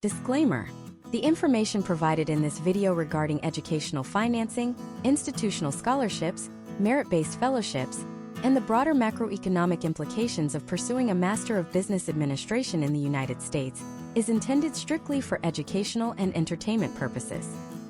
Disclaimer: the information provided in this video regarding educational financing, institutional scholarships, merit-based fellowships, and the broader macroeconomic implications of pursuing a Master of Business Administration in the United States is intended strictly for educational and entertainment purposes.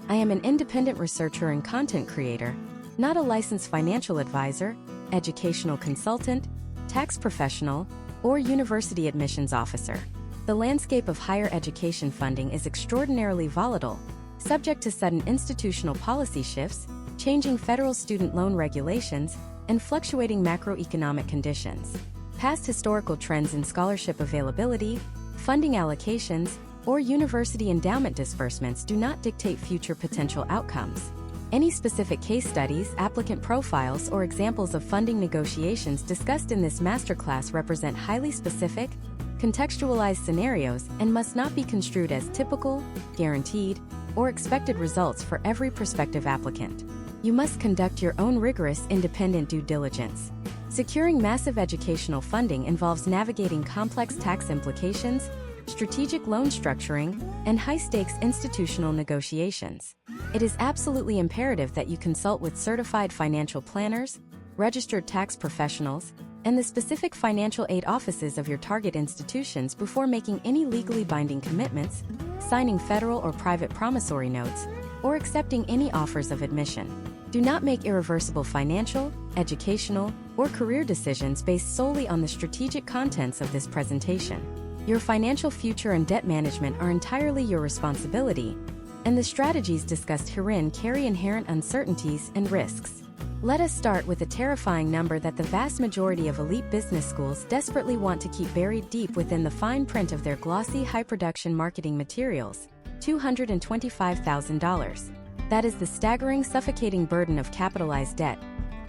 I am an independent researcher and content creator, not a licensed financial advisor, educational consultant, tax professional, or university admissions officer. The landscape of higher education funding is extraordinarily volatile, subject to sudden institutional policy shifts, changing federal student loan regulations, and fluctuating macroeconomic conditions. Past historical trends in scholarship availability, funding allocations, or university endowment disbursements do not dictate future potential outcomes. Any specific case studies, applicant profiles, or examples of funding negotiations discussed in this masterclass represent highly specific, contextualized scenarios and must not be construed as typical, guaranteed, or expected results for every prospective applicant. You must conduct your own rigorous independent due diligence. Securing massive educational funding involves navigating complex tax implications, strategic loan structuring, and high-stakes institutional negotiations. It is absolutely imperative that you consult with certified financial planners, registered tax professionals, and the specific financial aid offices of your target institutions before making any legally binding commitments, signing federal or private promissory notes, or accepting any offers of admission. Do not make irreversible financial, educational, or career decisions based solely on the strategic contents of this presentation. Your financial future and debt management are entirely your responsibility, and the strategies discussed herein carry inherent uncertainties and risks. Let us start with a terrifying number that the vast majority of elite business schools desperately want to keep buried deep within the fine print of their glossy high-production marketing materials: $225,000. That is the staggering, suffocating burden of capitalized debt,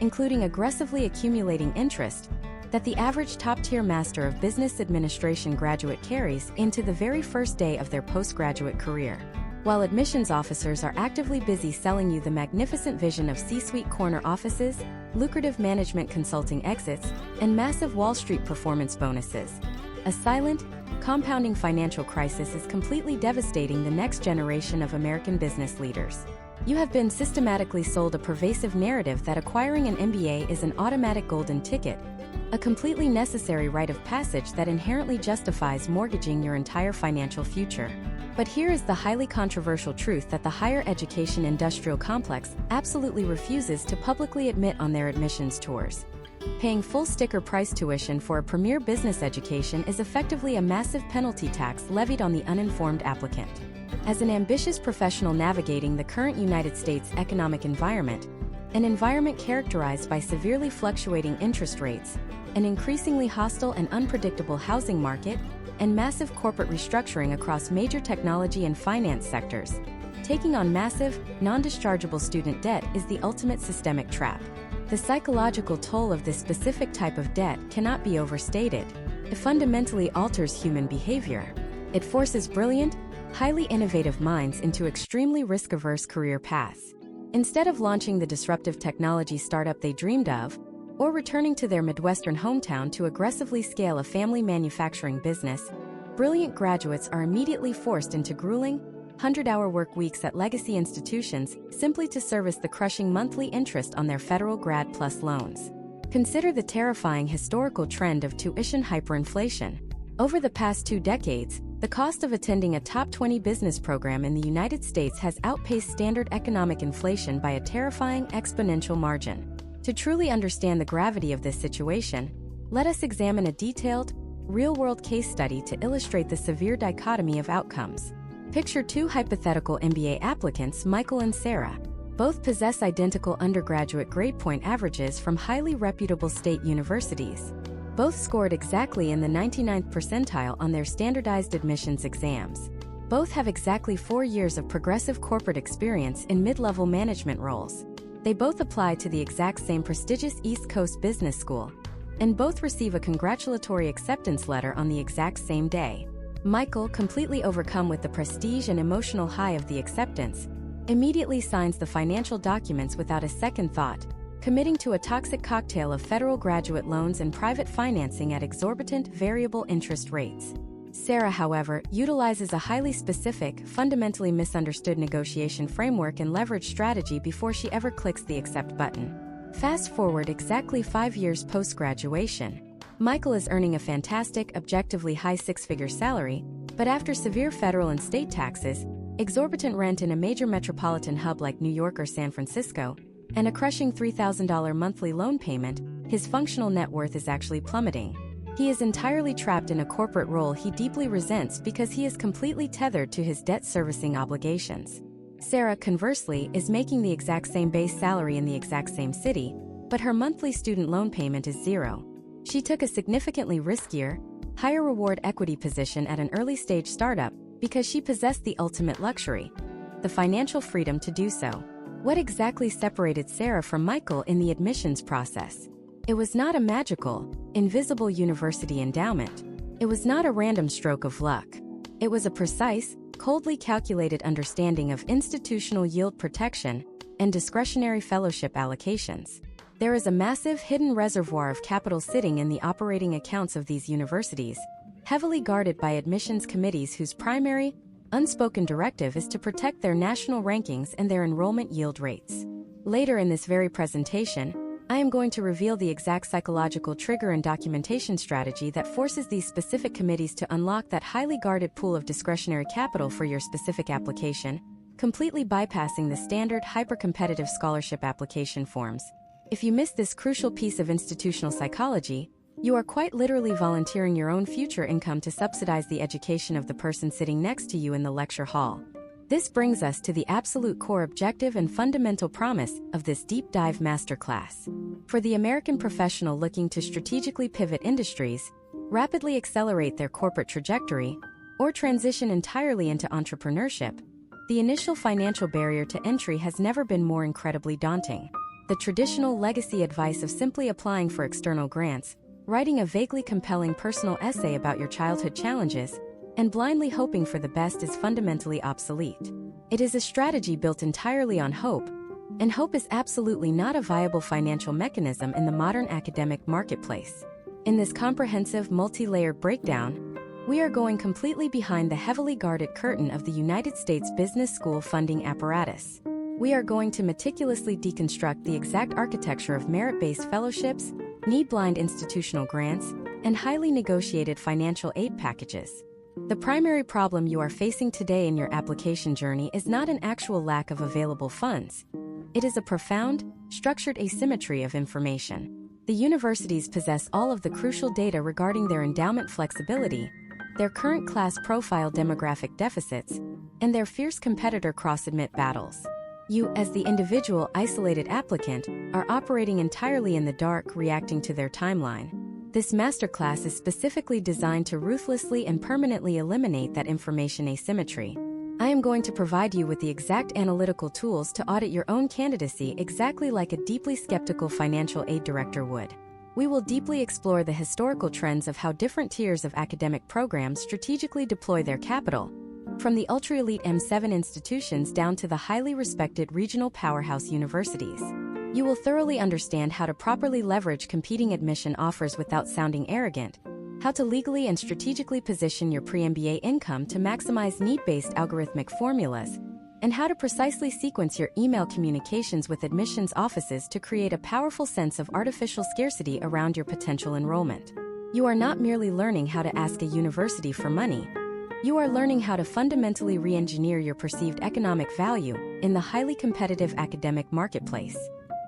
including aggressively accumulating interest, that the average top-tier Master of Business Administration graduate carries into the very first day of their postgraduate career. While admissions officers are actively busy selling you the magnificent vision of C-suite corner offices, lucrative management consulting exits, and massive Wall Street performance bonuses, a silent, compounding financial crisis is completely devastating the next generation of American business leaders. You have been systematically sold a pervasive narrative that acquiring an MBA is an automatic golden ticket, a completely necessary rite of passage that inherently justifies mortgaging your entire financial future. But here is the highly controversial truth that the higher education industrial complex absolutely refuses to publicly admit on their admissions tours. Paying full sticker price tuition for a premier business education is effectively a massive penalty tax levied on the uninformed applicant. As an ambitious professional navigating the current United States economic environment, an environment characterized by severely fluctuating interest rates, an increasingly hostile and unpredictable housing market, and massive corporate restructuring across major technology and finance sectors, taking on massive, non-dischargeable student debt is the ultimate systemic trap. The psychological toll of this specific type of debt cannot be overstated. It fundamentally alters human behavior. It forces brilliant, highly innovative minds into extremely risk-averse career paths. Instead of launching the disruptive technology startup they dreamed of, or returning to their Midwestern hometown to aggressively scale a family manufacturing business, brilliant graduates are immediately forced into grueling, 100-hour work weeks at legacy institutions simply to service the crushing monthly interest on their federal Grad Plus loans. Consider the terrifying historical trend of tuition hyperinflation. Over the past 2 decades, the cost of attending a top 20 business program in the United States has outpaced standard economic inflation by a terrifying exponential margin. To truly understand the gravity of this situation, let us examine a detailed, real-world case study to illustrate the severe dichotomy of outcomes. Picture 2 hypothetical MBA applicants, Michael and Sarah. Both possess identical undergraduate grade point averages from highly reputable state universities. Both scored exactly in the 99th percentile on their standardized admissions exams. Both have exactly 4 years of progressive corporate experience in mid-level management roles. They both apply to the exact same prestigious East Coast business school, and both receive a congratulatory acceptance letter on the exact same day. Michael, completely overcome with the prestige and emotional high of the acceptance, immediately signs the financial documents without a second thought, committing to a toxic cocktail of federal graduate loans and private financing at exorbitant variable interest rates. Sarah, however, utilizes a highly specific, fundamentally misunderstood negotiation framework and leverage strategy before she ever clicks the accept button. Fast forward exactly 5 years post-graduation. Michael is earning a fantastic, objectively high six-figure salary, but after severe federal and state taxes, exorbitant rent in a major metropolitan hub like New York or San Francisco, and a crushing $3,000 monthly loan payment, his functional net worth is actually plummeting. He is entirely trapped in a corporate role he deeply resents because he is completely tethered to his debt servicing obligations. Sarah, conversely, is making the exact same base salary in the exact same city, but her monthly student loan payment is zero. She took a significantly riskier, higher reward equity position at an early-stage startup because she possessed the ultimate luxury, the financial freedom to do so. What exactly separated Sarah from Michael in the admissions process? It was not a magical, invisible university endowment. It was not a random stroke of luck. It was a precise, coldly calculated understanding of institutional yield protection and discretionary fellowship allocations. There is a massive hidden reservoir of capital sitting in the operating accounts of these universities, heavily guarded by admissions committees whose primary, unspoken directive is to protect their national rankings and their enrollment yield rates. Later in this very presentation, I am going to reveal the exact psychological trigger and documentation strategy that forces these specific committees to unlock that highly guarded pool of discretionary capital for your specific application, completely bypassing the standard hyper-competitive scholarship application forms. If you miss this crucial piece of institutional psychology, you are quite literally volunteering your own future income to subsidize the education of the person sitting next to you in the lecture hall. This brings us to the absolute core objective and fundamental promise of this deep dive masterclass. For the American professional looking to strategically pivot industries, rapidly accelerate their corporate trajectory, or transition entirely into entrepreneurship, the initial financial barrier to entry has never been more incredibly daunting. The traditional legacy advice of simply applying for external grants, writing a vaguely compelling personal essay about your childhood challenges, and blindly hoping for the best is fundamentally obsolete. It is a strategy built entirely on hope, and hope is absolutely not a viable financial mechanism in the modern academic marketplace. In this comprehensive, multi-layered breakdown, we are going completely behind the heavily guarded curtain of the United States business school funding apparatus. We are going to meticulously deconstruct the exact architecture of merit-based fellowships, need-blind institutional grants, and highly negotiated financial aid packages. The primary problem you are facing today in your application journey is not an actual lack of available funds. It is a profound, structured asymmetry of information. The universities possess all of the crucial data regarding their endowment flexibility, their current class profile demographic deficits, and their fierce competitor cross-admit battles. You, as the individual isolated applicant, are operating entirely in the dark, reacting to their timeline. This masterclass is specifically designed to ruthlessly and permanently eliminate that information asymmetry. I am going to provide you with the exact analytical tools to audit your own candidacy exactly like a deeply skeptical financial aid director would. We will deeply explore the historical trends of how different tiers of academic programs strategically deploy their capital, from the ultra-elite M7 institutions down to the highly respected regional powerhouse universities. You will thoroughly understand how to properly leverage competing admission offers without sounding arrogant, how to legally and strategically position your pre-MBA income to maximize need-based algorithmic formulas, and how to precisely sequence your email communications with admissions offices to create a powerful sense of artificial scarcity around your potential enrollment. You are not merely learning how to ask a university for money. You are learning how to fundamentally re-engineer your perceived economic value in the highly competitive academic marketplace.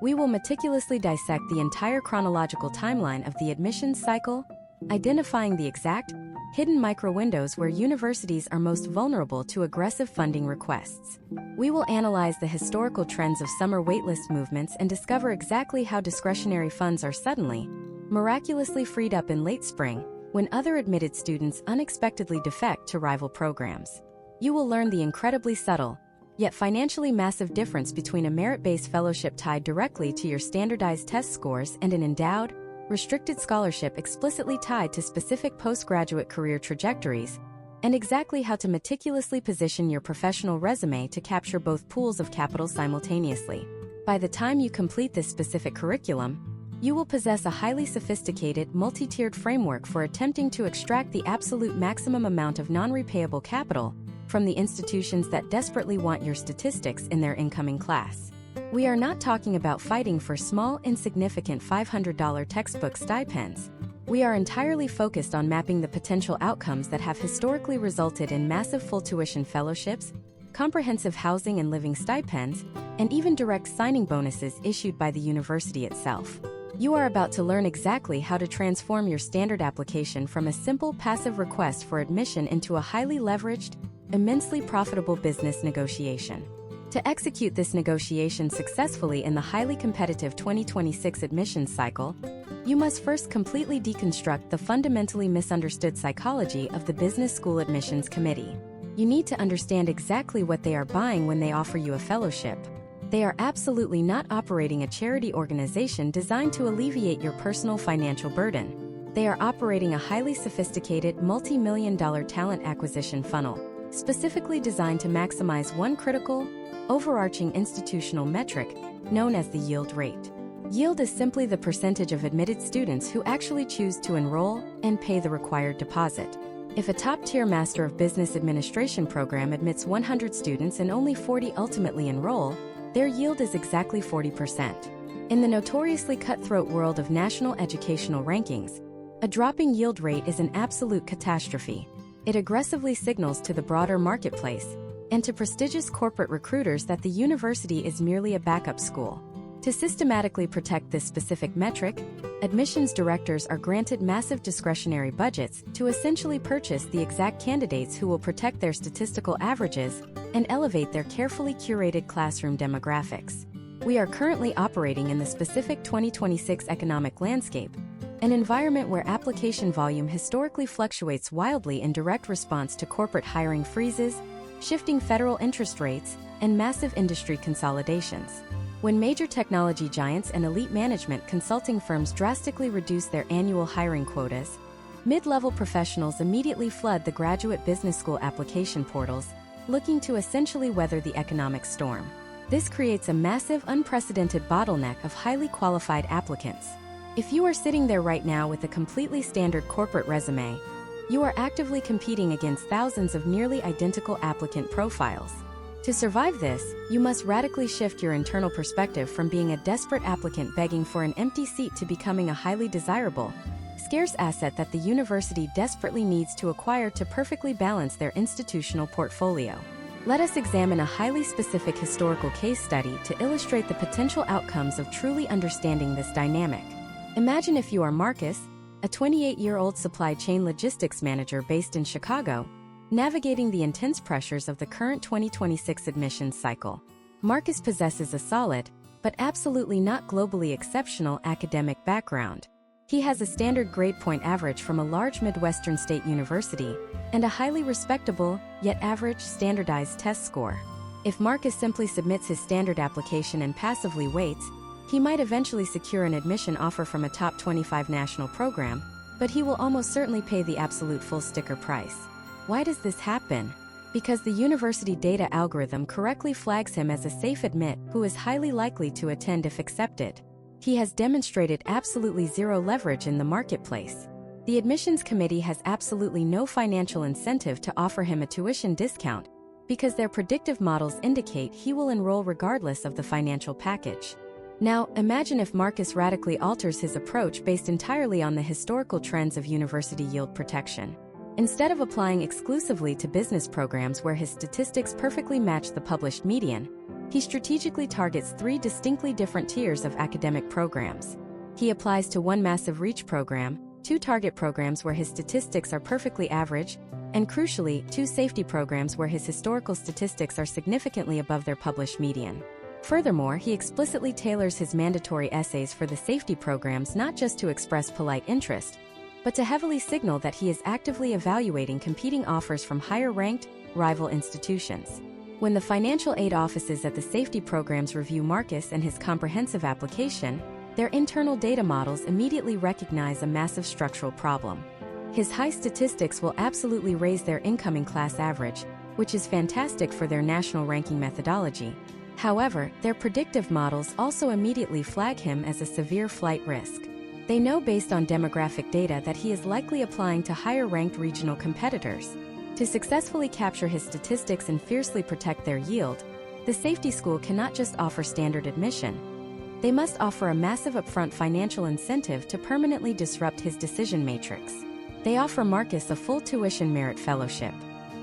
We will meticulously dissect the entire chronological timeline of the admissions cycle, identifying the exact, hidden micro-windows where universities are most vulnerable to aggressive funding requests. We will analyze the historical trends of summer waitlist movements and discover exactly how discretionary funds are suddenly, miraculously freed up in late spring, when other admitted students unexpectedly defect to rival programs. You will learn the incredibly subtle, yet financially massive difference between a merit-based fellowship tied directly to your standardized test scores and an endowed, restricted scholarship explicitly tied to specific postgraduate career trajectories, and exactly how to meticulously position your professional resume to capture both pools of capital simultaneously. By the time you complete this specific curriculum, You will possess a highly sophisticated, multi-tiered framework for attempting to extract the absolute maximum amount of non-repayable capital from the institutions that desperately want your statistics in their incoming class. We are not talking about fighting for small, insignificant $500 textbook stipends. We are entirely focused on mapping the potential outcomes that have historically resulted in massive full tuition fellowships, comprehensive housing and living stipends, and even direct signing bonuses issued by the university itself. You are about to learn exactly how to transform your standard application from a simple passive request for admission into a highly leveraged, immensely profitable business negotiation. To execute this negotiation successfully in the highly competitive 2026 admissions cycle, you must first completely deconstruct the fundamentally misunderstood psychology of the Business School Admissions Committee. You need to understand exactly what they are buying when they offer you a fellowship. They are absolutely not operating a charity organization designed to alleviate your personal financial burden. They are operating a highly sophisticated, multi-million-dollar talent acquisition funnel, specifically designed to maximize one critical, overarching institutional metric known as the yield rate. Yield is simply the percentage of admitted students who actually choose to enroll and pay the required deposit. If a top-tier Master of Business Administration program admits 100 students and only 40 ultimately enroll, their yield is exactly 40%. In the notoriously cutthroat world of national educational rankings, a dropping yield rate is an absolute catastrophe. It aggressively signals to the broader marketplace and to prestigious corporate recruiters that the university is merely a backup school. To systematically protect this specific metric, admissions directors are granted massive discretionary budgets to essentially purchase the exact candidates who will protect their statistical averages and elevate their carefully curated classroom demographics. We are currently operating in the specific 2026 economic landscape, an environment where application volume historically fluctuates wildly in direct response to corporate hiring freezes, shifting federal interest rates, and massive industry consolidations. When major technology giants and elite management consulting firms drastically reduce their annual hiring quotas, mid-level professionals immediately flood the graduate business school application portals, looking to essentially weather the economic storm. This creates a massive, unprecedented bottleneck of highly qualified applicants. If you are sitting there right now with a completely standard corporate resume, you are actively competing against thousands of nearly identical applicant profiles. To survive this, you must radically shift your internal perspective from being a desperate applicant begging for an empty seat to becoming a highly desirable, scarce asset that the university desperately needs to acquire to perfectly balance their institutional portfolio. Let us examine a highly specific historical case study to illustrate the potential outcomes of truly understanding this dynamic. Imagine if you are Marcus, a 28-year-old supply chain logistics manager based in Chicago, navigating the intense pressures of the current 2026 admissions cycle. Marcus possesses a solid, but absolutely not globally exceptional academic background. He has a standard grade point average from a large Midwestern state university and a highly respectable, yet average, standardized test score. If Marcus simply submits his standard application and passively waits, he might eventually secure an admission offer from a top 25 national program, but he will almost certainly pay the absolute full sticker price. Why does this happen? Because the university data algorithm correctly flags him as a safe admit who is highly likely to attend if accepted. He has demonstrated absolutely zero leverage in the marketplace. The admissions committee has absolutely no financial incentive to offer him a tuition discount because their predictive models indicate he will enroll regardless of the financial package. Now, imagine if Marcus radically alters his approach based entirely on the historical trends of university yield protection. Instead of applying exclusively to business programs where his statistics perfectly match the published median, he strategically targets 3 distinctly different tiers of academic programs. He applies to 1 massive reach program, 2 target programs where his statistics are perfectly average, and crucially, 2 safety programs where his historical statistics are significantly above their published median. Furthermore, he explicitly tailors his mandatory essays for the safety programs not just to express polite interest, but to heavily signal that he is actively evaluating competing offers from higher-ranked, rival institutions. When the financial aid offices at the safety programs review Marcus and his comprehensive application, their internal data models immediately recognize a massive structural problem. His high statistics will absolutely raise their incoming class average, which is fantastic for their national ranking methodology, However, their predictive models also immediately flag him as a severe flight risk. They know based on demographic data that he is likely applying to higher-ranked regional competitors. To successfully capture his statistics and fiercely protect their yield, the safety school cannot just offer standard admission. They must offer a massive upfront financial incentive to permanently disrupt his decision matrix. They offer Marcus a full tuition merit fellowship.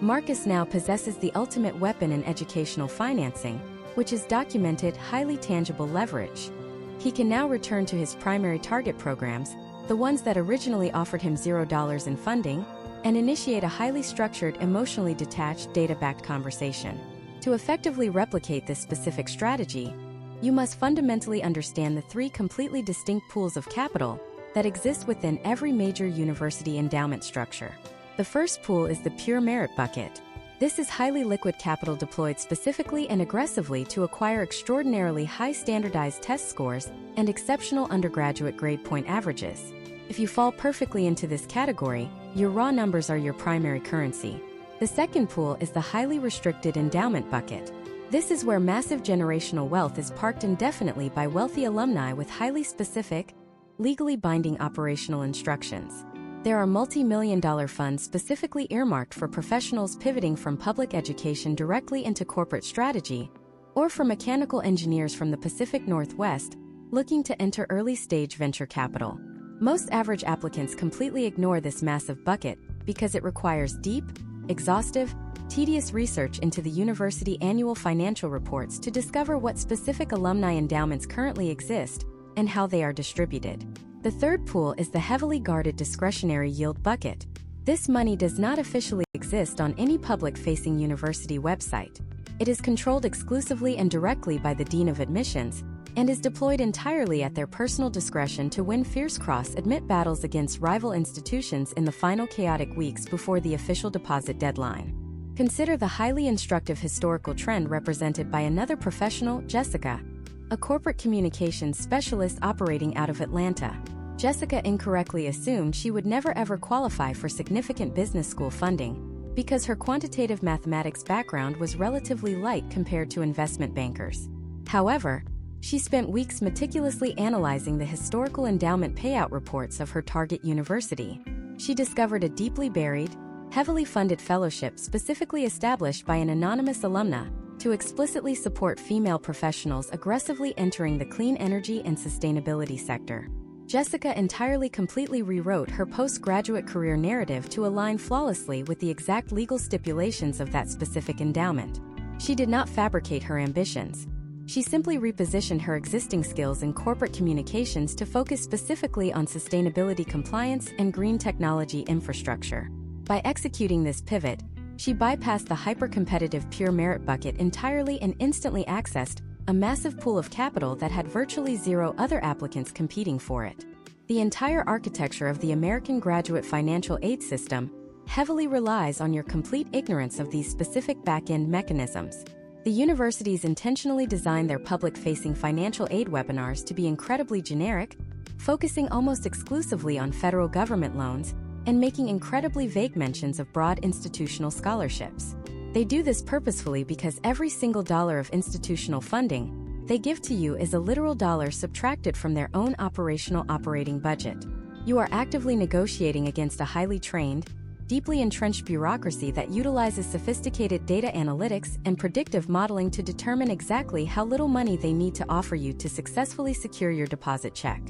Marcus now possesses the ultimate weapon in educational financing, which is documented, highly tangible leverage. He can now return to his primary target programs, the ones that originally offered him $0 in funding, and initiate a highly structured, emotionally detached, data-backed conversation. To effectively replicate this specific strategy, you must fundamentally understand the three completely distinct pools of capital that exist within every major university endowment structure. The first pool is the pure merit bucket. This is highly liquid capital deployed specifically and aggressively to acquire extraordinarily high standardized test scores and exceptional undergraduate grade point averages. If you fall perfectly into this category, your raw numbers are your primary currency. The second pool is the highly restricted endowment bucket. This is where massive generational wealth is parked indefinitely by wealthy alumni with highly specific, legally binding operational instructions. There are multi-million-dollar funds specifically earmarked for professionals pivoting from public education directly into corporate strategy, or for mechanical engineers from the Pacific Northwest looking to enter early-stage venture capital. Most average applicants completely ignore this massive bucket because it requires deep, exhaustive, tedious research into the university annual financial reports to discover what specific alumni endowments currently exist and how they are distributed. The third pool is the heavily guarded discretionary yield bucket. This money does not officially exist on any public-facing university website. It is controlled exclusively and directly by the Dean of Admissions and is deployed entirely at their personal discretion to win fierce cross-admit battles against rival institutions in the final chaotic weeks before the official deposit deadline. Consider the highly instructive historical trend represented by another professional, Jessica, a corporate communications specialist operating out of Atlanta. Jessica incorrectly assumed she would never ever qualify for significant business school funding because her quantitative mathematics background was relatively light compared to investment bankers. However, she spent weeks meticulously analyzing the historical endowment payout reports of her target university. She discovered a deeply buried, heavily funded fellowship specifically established by an anonymous alumna to explicitly support female professionals aggressively entering the clean energy and sustainability sector. Jessica entirely completely rewrote her postgraduate career narrative to align flawlessly with the exact legal stipulations of that specific endowment. She did not fabricate her ambitions. She simply repositioned her existing skills in corporate communications to focus specifically on sustainability compliance and green technology infrastructure. By executing this pivot, she bypassed the hyper-competitive pure merit bucket entirely and instantly accessed a massive pool of capital that had virtually zero other applicants competing for it. The entire architecture of the American graduate financial aid system heavily relies on your complete ignorance of these specific back-end mechanisms. The universities intentionally designed their public-facing financial aid webinars to be incredibly generic, focusing almost exclusively on federal government loans and making incredibly vague mentions of broad institutional scholarships. They do this purposefully because every single dollar of institutional funding they give to you is a literal dollar subtracted from their own operating budget. You are actively negotiating against a highly trained, deeply entrenched bureaucracy that utilizes sophisticated data analytics and predictive modeling to determine exactly how little money they need to offer you to successfully secure your deposit check.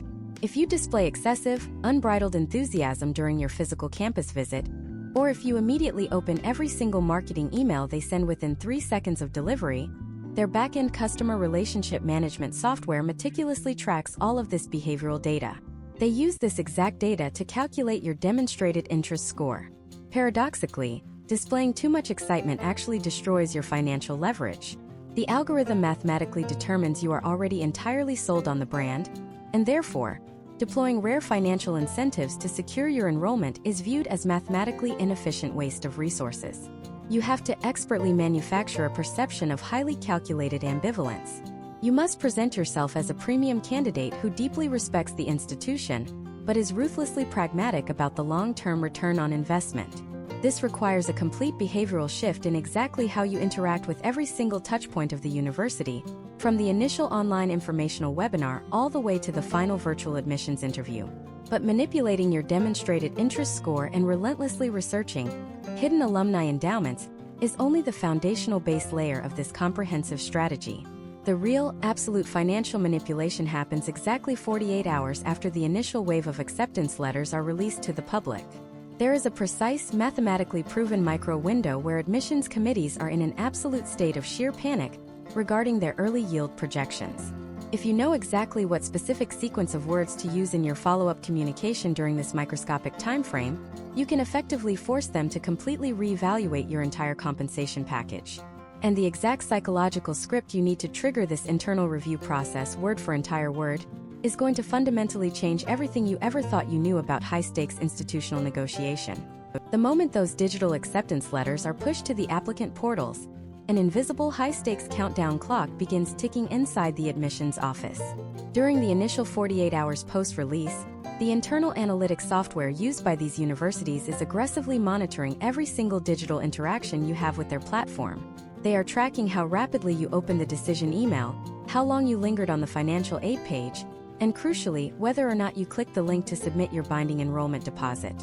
If you display excessive, unbridled enthusiasm during your physical campus visit, or if you immediately open every single marketing email they send within 3 seconds of delivery, their back-end customer relationship management software meticulously tracks all of this behavioral data. They use this exact data to calculate your demonstrated interest score. Paradoxically, displaying too much excitement actually destroys your financial leverage. The algorithm mathematically determines you are already entirely sold on the brand, and therefore, deploying rare financial incentives to secure your enrollment is viewed as mathematically inefficient waste of resources. You have to expertly manufacture a perception of highly calculated ambivalence. You must present yourself as a premium candidate who deeply respects the institution, but is ruthlessly pragmatic about the long-term return on investment. This requires a complete behavioral shift in exactly how you interact with every single touchpoint of the university, from the initial online informational webinar all the way to the final virtual admissions interview. But manipulating your demonstrated interest score and relentlessly researching hidden alumni endowments is only the foundational base layer of this comprehensive strategy. The real, absolute financial manipulation happens exactly 48 hours after the initial wave of acceptance letters are released to the public. There is a precise, mathematically proven micro-window where admissions committees are in an absolute state of sheer panic regarding their early yield projections. If you know exactly what specific sequence of words to use in your follow-up communication during this microscopic time frame, you can effectively force them to completely reevaluate your entire compensation package. And the exact psychological script you need to trigger this internal review process, word for entire word, is going to fundamentally change everything you ever thought you knew about high-stakes institutional negotiation. The moment those digital acceptance letters are pushed to the applicant portals, an invisible high-stakes countdown clock begins ticking inside the admissions office. During the initial 48 hours post-release, the internal analytics software used by these universities is aggressively monitoring every single digital interaction you have with their platform. They are tracking how rapidly you open the decision email, how long you lingered on the financial aid page, and crucially, whether or not you clicked the link to submit your binding enrollment deposit.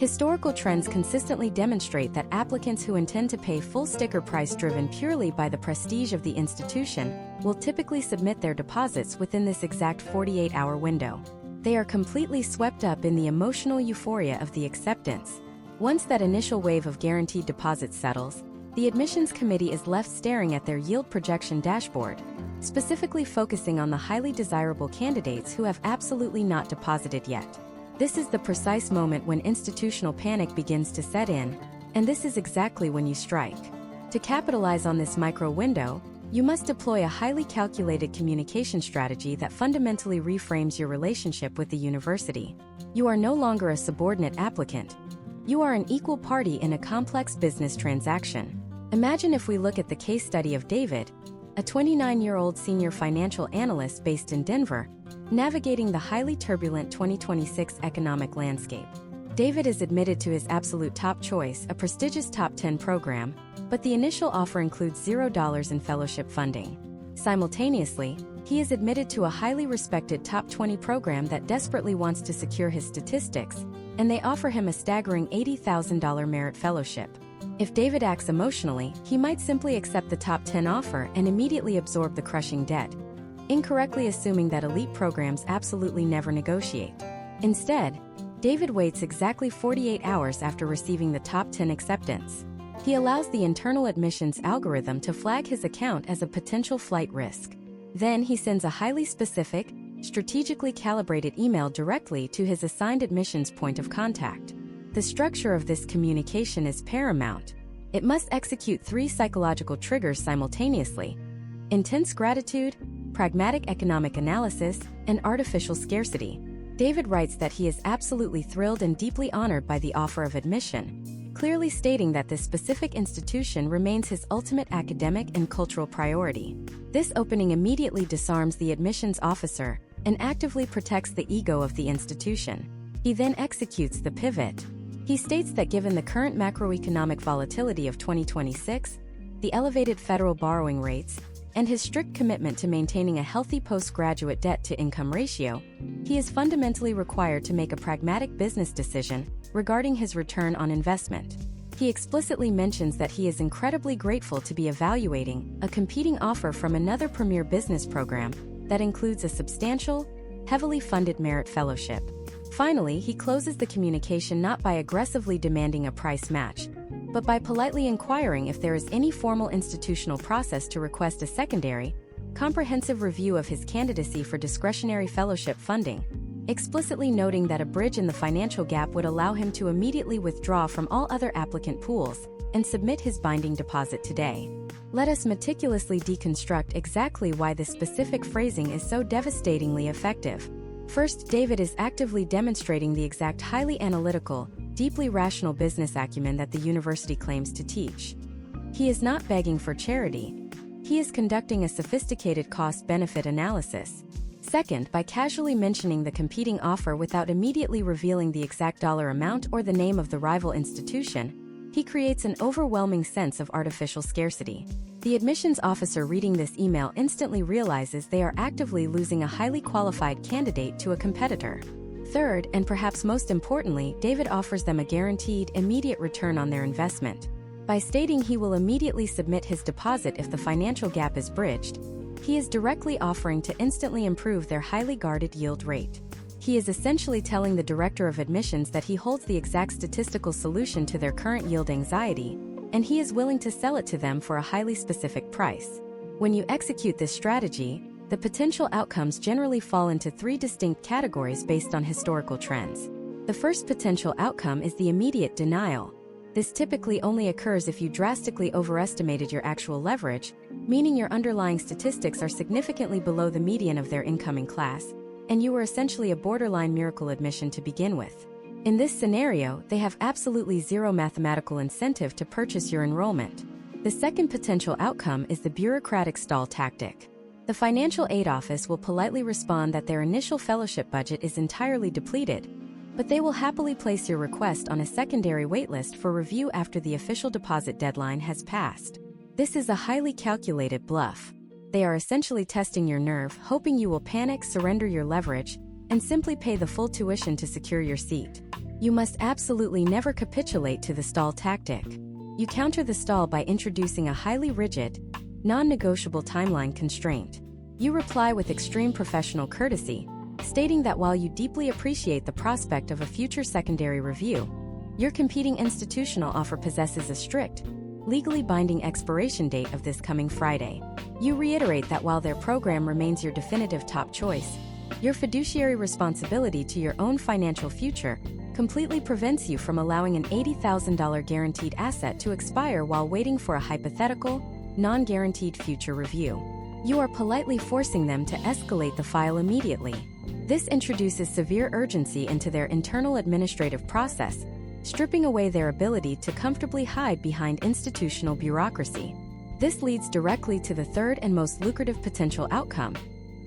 Historical trends consistently demonstrate that applicants who intend to pay full sticker price driven purely by the prestige of the institution will typically submit their deposits within this exact 48-hour window. They are completely swept up in the emotional euphoria of the acceptance. Once that initial wave of guaranteed deposits settles, the admissions committee is left staring at their yield projection dashboard, specifically focusing on the highly desirable candidates who have absolutely not deposited yet. This is the precise moment when institutional panic begins to set in, and this is exactly when you strike. To capitalize on this micro window, you must deploy a highly calculated communication strategy that fundamentally reframes your relationship with the university. You are no longer a subordinate applicant. You are an equal party in a complex business transaction. Imagine if we look at the case study of David, a 29-year-old senior financial analyst based in Denver, navigating the highly turbulent 2026 economic landscape. David is admitted to his absolute top choice, a prestigious top 10 program, but the initial offer includes $0 in fellowship funding. Simultaneously, he is admitted to a highly respected top 20 program that desperately wants to secure his statistics, and they offer him a staggering $80,000 merit fellowship. If David acts emotionally, he might simply accept the top 10 offer and immediately absorb the crushing debt, incorrectly assuming that elite programs absolutely never negotiate. Instead, David waits exactly 48 hours after receiving the top 10 acceptance. He allows the internal admissions algorithm to flag his account as a potential flight risk. Then he sends a highly specific, strategically calibrated email directly to his assigned admissions point of contact. The structure of this communication is paramount. It must execute 3 psychological triggers simultaneously: intense gratitude, pragmatic economic analysis, and artificial scarcity. David writes that he is absolutely thrilled and deeply honored by the offer of admission, clearly stating that this specific institution remains his ultimate academic and cultural priority. This opening immediately disarms the admissions officer and actively protects the ego of the institution. He then executes the pivot. He states that given the current macroeconomic volatility of 2026, the elevated federal borrowing rates, and his strict commitment to maintaining a healthy postgraduate debt-to-income ratio, he is fundamentally required to make a pragmatic business decision regarding his return on investment. He explicitly mentions that he is incredibly grateful to be evaluating a competing offer from another premier business program that includes a substantial, heavily funded merit fellowship. Finally, he closes the communication not by aggressively demanding a price match, but by politely inquiring if there is any formal institutional process to request a secondary, comprehensive review of his candidacy for discretionary fellowship funding, explicitly noting that a bridge in the financial gap would allow him to immediately withdraw from all other applicant pools and submit his binding deposit today. Let us meticulously deconstruct exactly why this specific phrasing is so devastatingly effective. First, David is actively demonstrating the exact highly analytical, deeply rational business acumen that the university claims to teach. He is not begging for charity. He is conducting a sophisticated cost-benefit analysis. Second, by casually mentioning the competing offer without immediately revealing the exact dollar amount or the name of the rival institution, he creates an overwhelming sense of artificial scarcity. The admissions officer reading this email instantly realizes they are actively losing a highly qualified candidate to a competitor. Third, and perhaps most importantly, David offers them a guaranteed, immediate return on their investment. By stating he will immediately submit his deposit if the financial gap is bridged, he is directly offering to instantly improve their highly guarded yield rate. He is essentially telling the director of admissions that he holds the exact statistical solution to their current yield anxiety, and he is willing to sell it to them for a highly specific price. When you execute this strategy, the potential outcomes generally fall into three distinct categories based on historical trends. The first potential outcome is the immediate denial. This typically only occurs if you drastically overestimated your actual leverage, meaning your underlying statistics are significantly below the median of their incoming class, and you were essentially a borderline miracle admission to begin with. In this scenario, they have absolutely zero mathematical incentive to purchase your enrollment. The second potential outcome is the bureaucratic stall tactic. The financial aid office will politely respond that their initial fellowship budget is entirely depleted, but they will happily place your request on a secondary waitlist for review after the official deposit deadline has passed. This is a highly calculated bluff. They are essentially testing your nerve, hoping you will panic, surrender your leverage, and simply pay the full tuition to secure your seat. You must absolutely never capitulate to the stall tactic. You counter the stall by introducing a highly rigid, non-negotiable timeline constraint. You reply with extreme professional courtesy, stating that while you deeply appreciate the prospect of a future secondary review, your competing institutional offer possesses a strict, legally binding expiration date of this coming Friday. You reiterate that while their program remains your definitive top choice, your fiduciary responsibility to your own financial future completely prevents you from allowing an $80,000 guaranteed asset to expire while waiting for a hypothetical, non-guaranteed future review. You are politely forcing them to escalate the file immediately. This introduces severe urgency into their internal administrative process, stripping away their ability to comfortably hide behind institutional bureaucracy. This leads directly to the third and most lucrative potential outcome,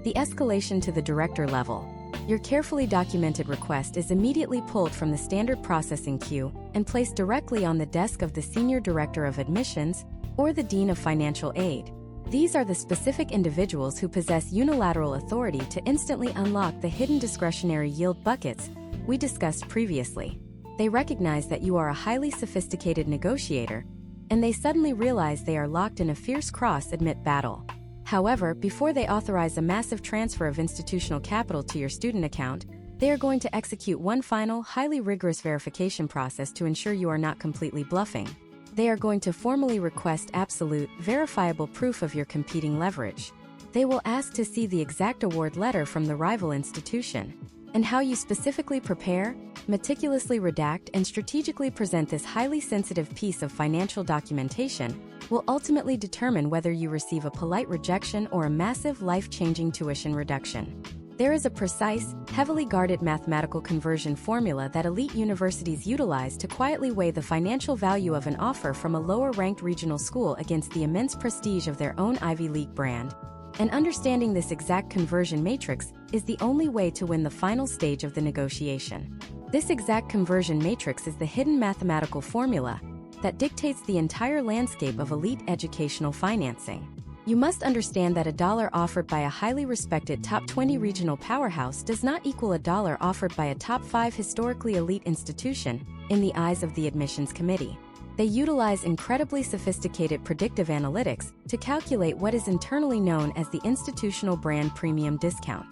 the escalation to the director level. Your carefully documented request is immediately pulled from the standard processing queue and placed directly on the desk of the senior director of admissions or the dean of financial aid. These are the specific individuals who possess unilateral authority to instantly unlock the hidden discretionary yield buckets we discussed previously. They recognize that you are a highly sophisticated negotiator, and they suddenly realize they are locked in a fierce cross-admit battle. However, before they authorize a massive transfer of institutional capital to your student account, they are going to execute one final, highly rigorous verification process to ensure you are not completely bluffing. They are going to formally request absolute, verifiable proof of your competing leverage. They will ask to see the exact award letter from the rival institution. And how you specifically prepare, meticulously redact, and strategically present this highly sensitive piece of financial documentation will ultimately determine whether you receive a polite rejection or a massive, life-changing tuition reduction. There is a precise, heavily guarded mathematical conversion formula that elite universities utilize to quietly weigh the financial value of an offer from a lower-ranked regional school against the immense prestige of their own Ivy League brand. And understanding this exact conversion matrix is the only way to win the final stage of the negotiation. This exact conversion matrix is the hidden mathematical formula that dictates the entire landscape of elite educational financing. You must understand that a dollar offered by a highly respected top 20 regional powerhouse does not equal a dollar offered by a top 5 historically elite institution in the eyes of the admissions committee. They utilize incredibly sophisticated predictive analytics to calculate what is internally known as the institutional brand premium discount.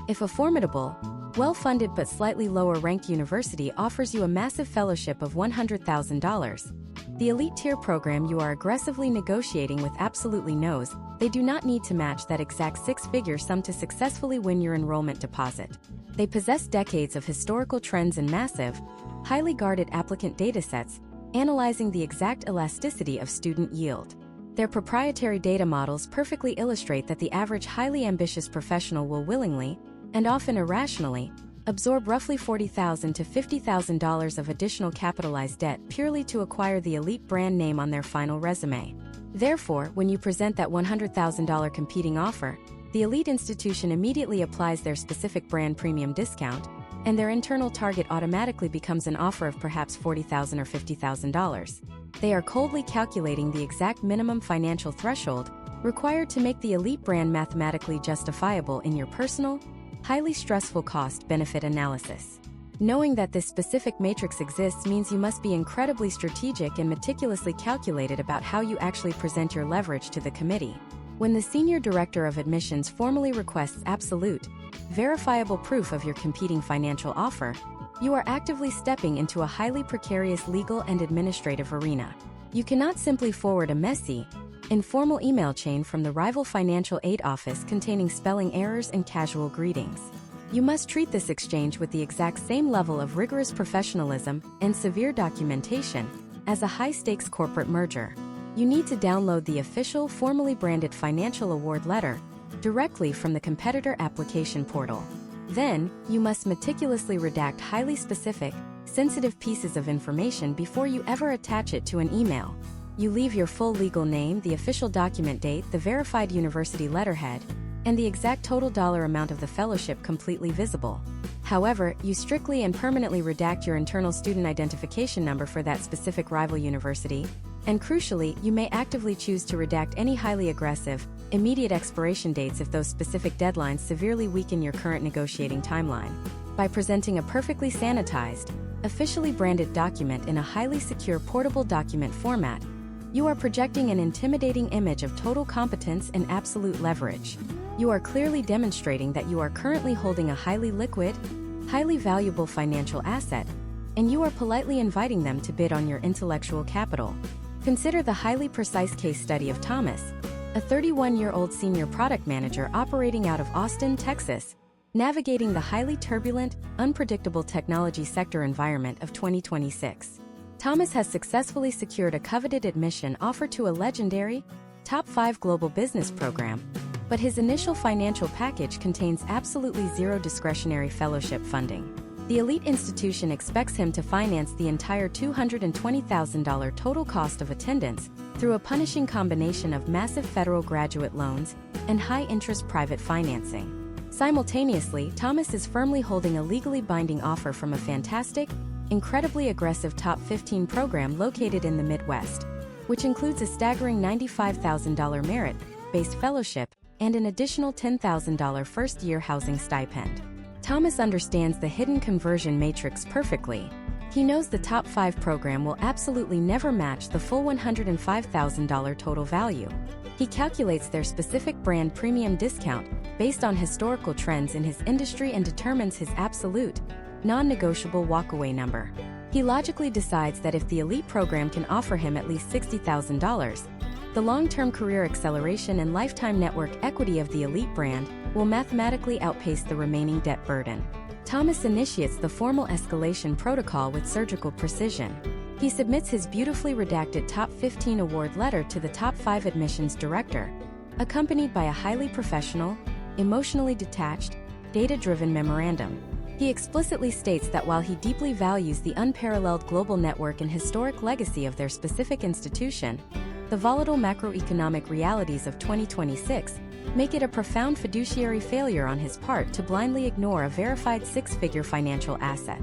If a formidable, well-funded but slightly lower-ranked university offers you a massive fellowship of $100,000, the elite tier program you are aggressively negotiating with absolutely knows they do not need to match that exact six-figure sum to successfully win your enrollment deposit. They possess decades of historical trends and massive, highly guarded applicant datasets, analyzing the exact elasticity of student yield. Their proprietary data models perfectly illustrate that the average highly ambitious professional will willingly, and often irrationally, absorb roughly $40,000 to $50,000 of additional capitalized debt purely to acquire the elite brand name on their final resume. Therefore, when you present that $100,000 competing offer, the elite institution immediately applies their specific brand premium discount, and their internal target automatically becomes an offer of perhaps $40,000 or $50,000. They are coldly calculating the exact minimum financial threshold required to make the elite brand mathematically justifiable in your personal, highly stressful cost-benefit analysis. Knowing that this specific matrix exists means you must be incredibly strategic and meticulously calculated about how you actually present your leverage to the committee. When the Senior Director of Admissions formally requests absolute, verifiable proof of your competing financial offer, you are actively stepping into a highly precarious legal and administrative arena. You cannot simply forward a messy, informal email chain from the rival financial aid office containing spelling errors and casual greetings. You must treat this exchange with the exact same level of rigorous professionalism and severe documentation as a high-stakes corporate merger. You need to download the official, formally branded financial award letter directly from the competitor application portal. Then, you must meticulously redact highly specific, sensitive pieces of information before you ever attach it to an email. You leave your full legal name, the official document date, the verified university letterhead, and the exact total dollar amount of the fellowship completely visible. However, you strictly and permanently redact your internal student identification number for that specific rival university, and crucially, you may actively choose to redact any highly aggressive, immediate expiration dates if those specific deadlines severely weaken your current negotiating timeline. By presenting a perfectly sanitized, officially branded document in a highly secure portable document format, you are projecting an intimidating image of total competence and absolute leverage. You are clearly demonstrating that you are currently holding a highly liquid, highly valuable financial asset, and you are politely inviting them to bid on your intellectual capital. Consider the highly precise case study of Thomas, a 31-year-old senior product manager operating out of Austin, Texas, navigating the highly turbulent, unpredictable technology sector environment of 2026. Thomas has successfully secured a coveted admission offer to a legendary, top 5 global business program, but his initial financial package contains absolutely zero discretionary fellowship funding. The elite institution expects him to finance the entire $220,000 total cost of attendance through a punishing combination of massive federal graduate loans and high-interest private financing. Simultaneously, Thomas is firmly holding a legally binding offer from a fantastic, incredibly aggressive top 15 program located in the Midwest, which includes a staggering $95,000 merit-based fellowship and an additional $10,000 first-year housing stipend. Thomas understands the hidden conversion matrix perfectly. He knows the top 5 program will absolutely never match the full $105,000 total value. He calculates their specific brand premium discount based on historical trends in his industry and determines his absolute, non-negotiable walkaway number. He logically decides that if the elite program can offer him at least $60,000, the long-term career acceleration and lifetime network equity of the elite brand will mathematically outpace the remaining debt burden. Thomas initiates the formal escalation protocol with surgical precision. He submits his beautifully redacted top 15 award letter to the top 5 admissions director, accompanied by a highly professional, emotionally detached, data-driven memorandum. He explicitly states that while he deeply values the unparalleled global network and historic legacy of their specific institution, the volatile macroeconomic realities of 2026 make it a profound fiduciary failure on his part to blindly ignore a verified 6-figure financial asset.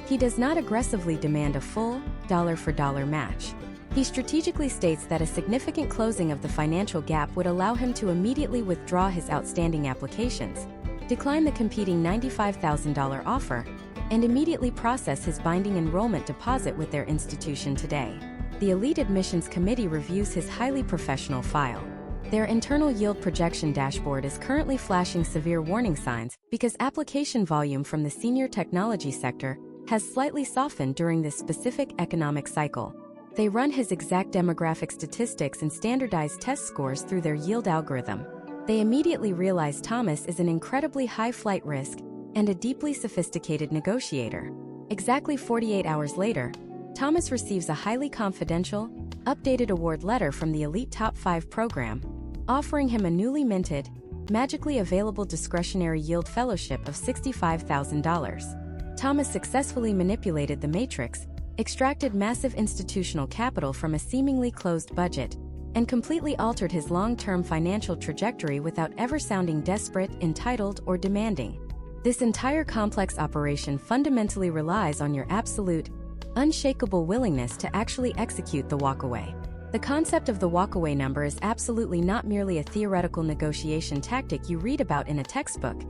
He does not aggressively demand a full, dollar-for-dollar match. He strategically states that a significant closing of the financial gap would allow him to immediately withdraw his outstanding applications, decline the competing $95,000 offer, and immediately process his binding enrollment deposit with their institution today. The Elite Admissions Committee reviews his highly professional file. Their internal yield projection dashboard is currently flashing severe warning signs because application volume from the senior technology sector has slightly softened during this specific economic cycle. They run his exact demographic statistics and standardized test scores through their yield algorithm. They immediately realize Thomas is an incredibly high flight risk and a deeply sophisticated negotiator. Exactly 48 hours later, Thomas receives a highly confidential, updated award letter from the Elite Top 5 program, offering him a newly minted, magically available discretionary yield fellowship of $65,000. Thomas successfully manipulated the matrix, extracted massive institutional capital from a seemingly closed budget, and completely altered his long-term financial trajectory without ever sounding desperate, entitled, or demanding. This entire complex operation fundamentally relies on your absolute, unshakable willingness to actually execute the walkaway. The concept of the walkaway number is absolutely not merely a theoretical negotiation tactic you read about in a textbook.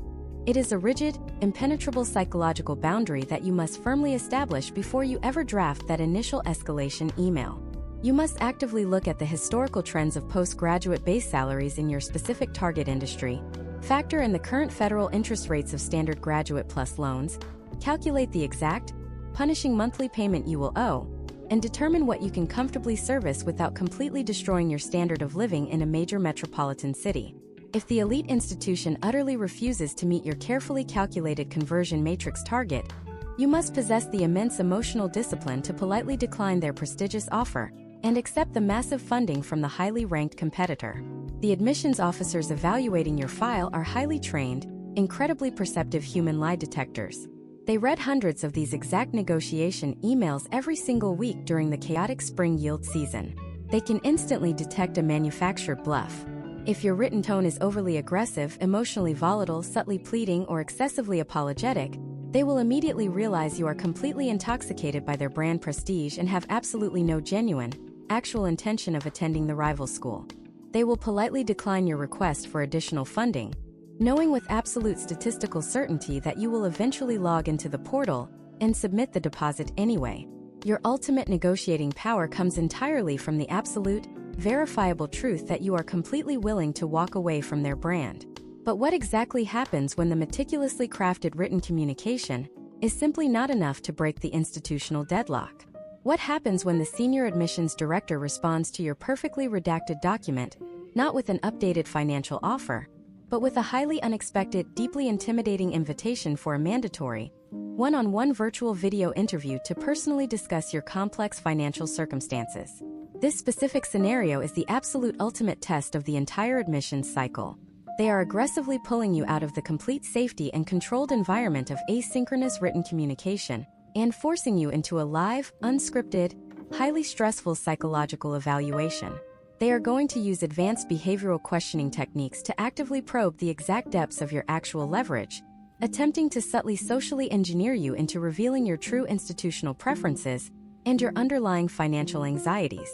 It is a rigid, impenetrable psychological boundary that you must firmly establish before you ever draft that initial escalation email. You must actively look at the historical trends of postgraduate base salaries in your specific target industry, factor in the current federal interest rates of standard graduate plus loans, calculate the exact, punishing monthly payment you will owe, and determine what you can comfortably service without completely destroying your standard of living in a major metropolitan city. If the elite institution utterly refuses to meet your carefully calculated conversion matrix target, you must possess the immense emotional discipline to politely decline their prestigious offer and accept the massive funding from the highly ranked competitor. The admissions officers evaluating your file are highly trained, incredibly perceptive human lie detectors. They read hundreds of these exact negotiation emails every single week during the chaotic spring yield season. They can instantly detect a manufactured bluff. If your written tone is overly aggressive, emotionally volatile, subtly pleading, or excessively apologetic, they will immediately realize you are completely intoxicated by their brand prestige and have absolutely no genuine, actual intention of attending the rival school. They will politely decline your request for additional funding, knowing with absolute statistical certainty that you will eventually log into the portal and submit the deposit anyway. Your ultimate negotiating power comes entirely from the absolute, verifiable truth that you are completely willing to walk away from their brand. But what exactly happens when the meticulously crafted written communication is simply not enough to break the institutional deadlock? What happens when the senior admissions director responds to your perfectly redacted document, not with an updated financial offer, but with a highly unexpected, deeply intimidating invitation for a mandatory, one-on-one virtual video interview to personally discuss your complex financial circumstances? This specific scenario is the absolute ultimate test of the entire admissions cycle. They are aggressively pulling you out of the complete safety and controlled environment of asynchronous written communication and forcing you into a live, unscripted, highly stressful psychological evaluation. They are going to use advanced behavioral questioning techniques to actively probe the exact depths of your actual leverage, attempting to subtly socially engineer you into revealing your true institutional preferences and your underlying financial anxieties.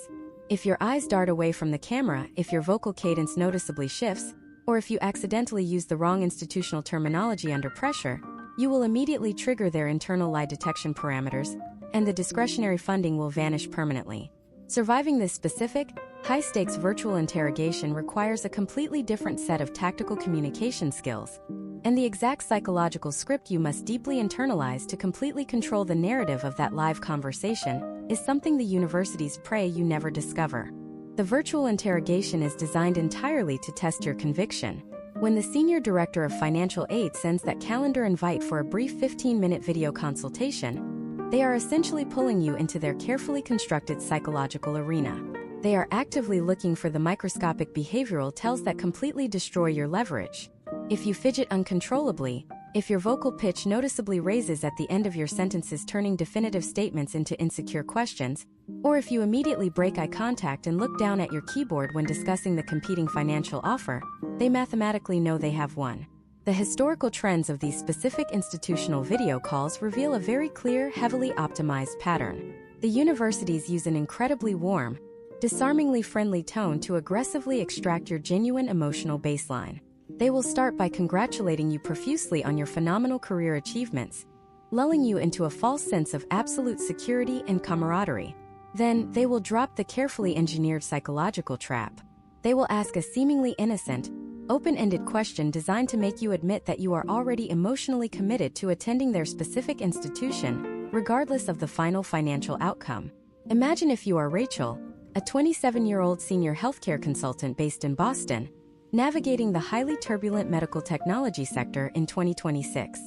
If your eyes dart away from the camera, if your vocal cadence noticeably shifts, or if you accidentally use the wrong institutional terminology under pressure, you will immediately trigger their internal lie detection parameters, and the discretionary funding will vanish permanently. Surviving this specific, high-stakes virtual interrogation requires a completely different set of tactical communication skills, and the exact psychological script you must deeply internalize to completely control the narrative of that live conversation is something the universities pray you never discover. The virtual interrogation is designed entirely to test your conviction. When the senior director of financial aid sends that calendar invite for a brief 15-minute video consultation, they are essentially pulling you into their carefully constructed psychological arena. They are actively looking for the microscopic behavioral tells that completely destroy your leverage. If you fidget uncontrollably, if your vocal pitch noticeably raises at the end of your sentences, turning definitive statements into insecure questions, or if you immediately break eye contact and look down at your keyboard when discussing the competing financial offer, they mathematically know they have won. The historical trends of these specific institutional video calls reveal a very clear, heavily optimized pattern. The universities use an incredibly warm, disarmingly friendly tone to aggressively extract your genuine emotional baseline. They will start by congratulating you profusely on your phenomenal career achievements, lulling you into a false sense of absolute security and camaraderie. Then, they will drop the carefully engineered psychological trap. They will ask a seemingly innocent, open-ended question designed to make you admit that you are already emotionally committed to attending their specific institution, regardless of the final financial outcome. Imagine if you are Rachel, a 27-year-old senior healthcare consultant based in Boston, navigating the highly turbulent medical technology sector in 2026.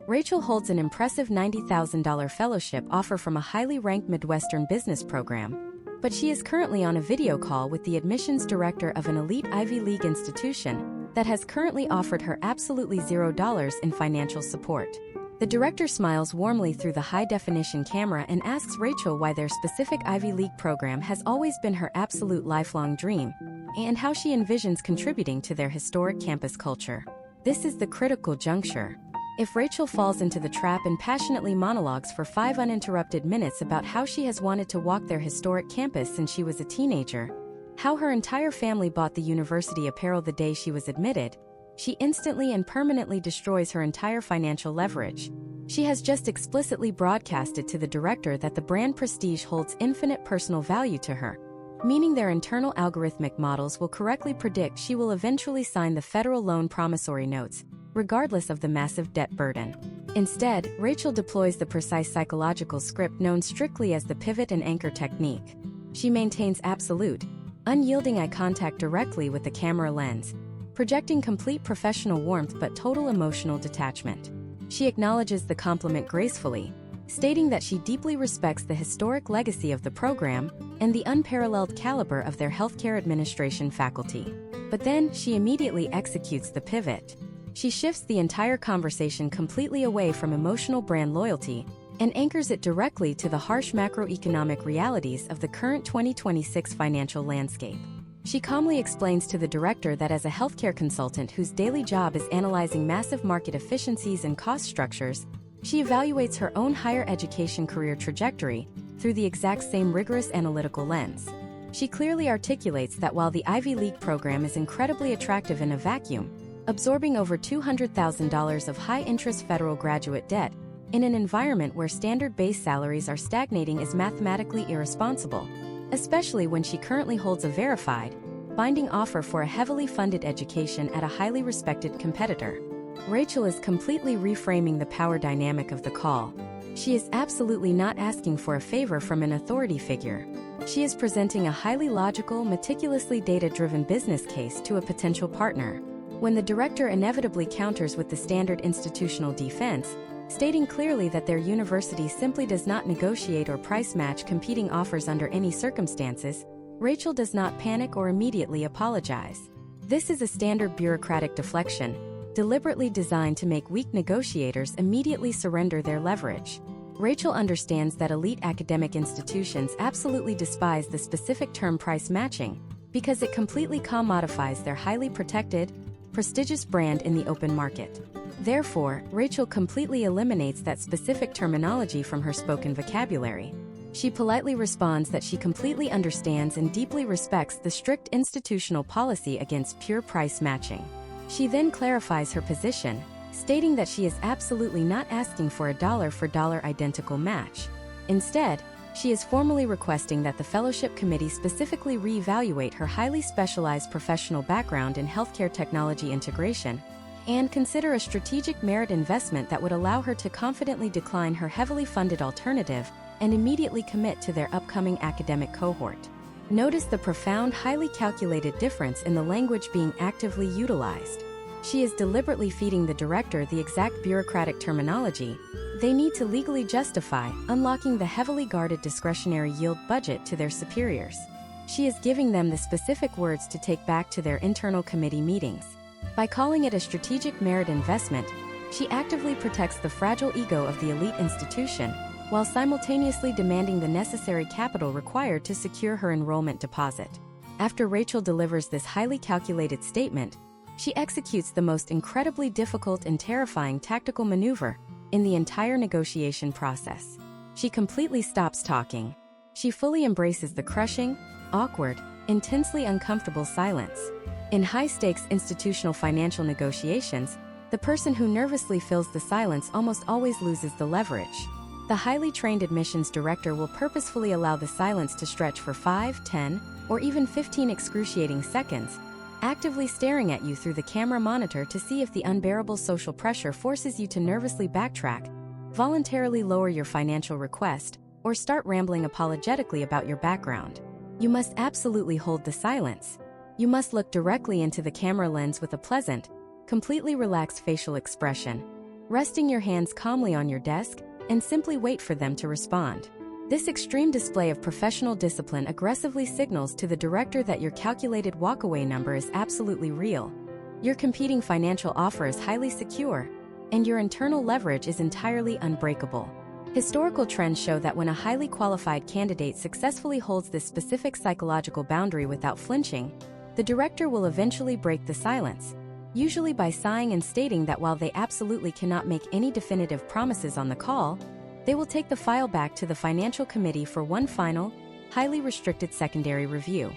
Rachel holds an impressive $90,000 fellowship offer from a highly ranked Midwestern business program, but she is currently on a video call with the admissions director of an elite Ivy League institution that has currently offered her absolutely $0 in financial support. The director smiles warmly through the high-definition camera and asks Rachel why their specific Ivy League program has always been her absolute lifelong dream, and how she envisions contributing to their historic campus culture. This is the critical juncture. If Rachel falls into the trap and passionately monologues for 5 uninterrupted minutes about how she has wanted to walk their historic campus since she was a teenager, how her entire family bought the university apparel the day she was admitted, she instantly and permanently destroys her entire financial leverage. She has just explicitly broadcasted to the director that the brand prestige holds infinite personal value to her, meaning their internal algorithmic models will correctly predict she will eventually sign the federal loan promissory notes, regardless of the massive debt burden. Instead, Rachel deploys the precise psychological script known strictly as the pivot and anchor technique. She maintains absolute, unyielding eye contact directly with the camera lens, projecting complete professional warmth but total emotional detachment. She acknowledges the compliment gracefully, stating that she deeply respects the historic legacy of the program and the unparalleled caliber of their healthcare administration faculty. But then, she immediately executes the pivot. She shifts the entire conversation completely away from emotional brand loyalty and anchors it directly to the harsh macroeconomic realities of the current 2026 financial landscape. She calmly explains to the director that as a healthcare consultant whose daily job is analyzing massive market efficiencies and cost structures, she evaluates her own higher education career trajectory through the exact same rigorous analytical lens. She clearly articulates that while the Ivy League program is incredibly attractive in a vacuum, absorbing over $200,000 of high-interest federal graduate debt in an environment where standard base salaries are stagnating is mathematically irresponsible, especially when she currently holds a verified, binding offer for a heavily funded education at a highly respected competitor. Rachel is completely reframing the power dynamic of the call. She is absolutely not asking for a favor from an authority figure. She is presenting a highly logical, meticulously data-driven business case to a potential partner. When the director inevitably counters with the standard institutional defense, stating clearly that their university simply does not negotiate or price match competing offers under any circumstances, Rachel does not panic or immediately apologize. This is a standard bureaucratic deflection, deliberately designed to make weak negotiators immediately surrender their leverage. Rachel understands that elite academic institutions absolutely despise the specific term price matching because it completely commodifies their highly protected, prestigious brand in the open market. Therefore, Rachel completely eliminates that specific terminology from her spoken vocabulary. She politely responds that she completely understands and deeply respects the strict institutional policy against pure price matching. She then clarifies her position, stating that she is absolutely not asking for a dollar-for-dollar identical match. Instead, she is formally requesting that the fellowship committee specifically reevaluate her highly specialized professional background in healthcare technology integration and consider a strategic merit investment that would allow her to confidently decline her heavily funded alternative and immediately commit to their upcoming academic cohort. Notice the profound, highly calculated difference in the language being actively utilized. She is deliberately feeding the director the exact bureaucratic terminology they need to legally justify unlocking the heavily guarded discretionary yield budget to their superiors. She is giving them the specific words to take back to their internal committee meetings. By calling it a strategic merit investment, she actively protects the fragile ego of the elite institution, while simultaneously demanding the necessary capital required to secure her enrollment deposit. After Rachel delivers this highly calculated statement, she executes the most incredibly difficult and terrifying tactical maneuver in the entire negotiation process. She completely stops talking. She fully embraces the crushing, awkward, intensely uncomfortable silence. In high-stakes institutional financial negotiations, the person who nervously fills the silence almost always loses the leverage. The highly trained admissions director will purposefully allow the silence to stretch for 5, 10, or even 15 excruciating seconds, actively staring at you through the camera monitor to see if the unbearable social pressure forces you to nervously backtrack, voluntarily lower your financial request, or start rambling apologetically about your background. You must absolutely hold the silence. You must look directly into the camera lens with a pleasant, completely relaxed facial expression, resting your hands calmly on your desk, and simply wait for them to respond. This extreme display of professional discipline aggressively signals to the director that your calculated walkaway number is absolutely real, your competing financial offer is highly secure, and your internal leverage is entirely unbreakable. Historical trends show that when a highly qualified candidate successfully holds this specific psychological boundary without flinching, the director will eventually break the silence, usually by sighing and stating that while they absolutely cannot make any definitive promises on the call, they will take the file back to the financial committee for one final, highly restricted secondary review.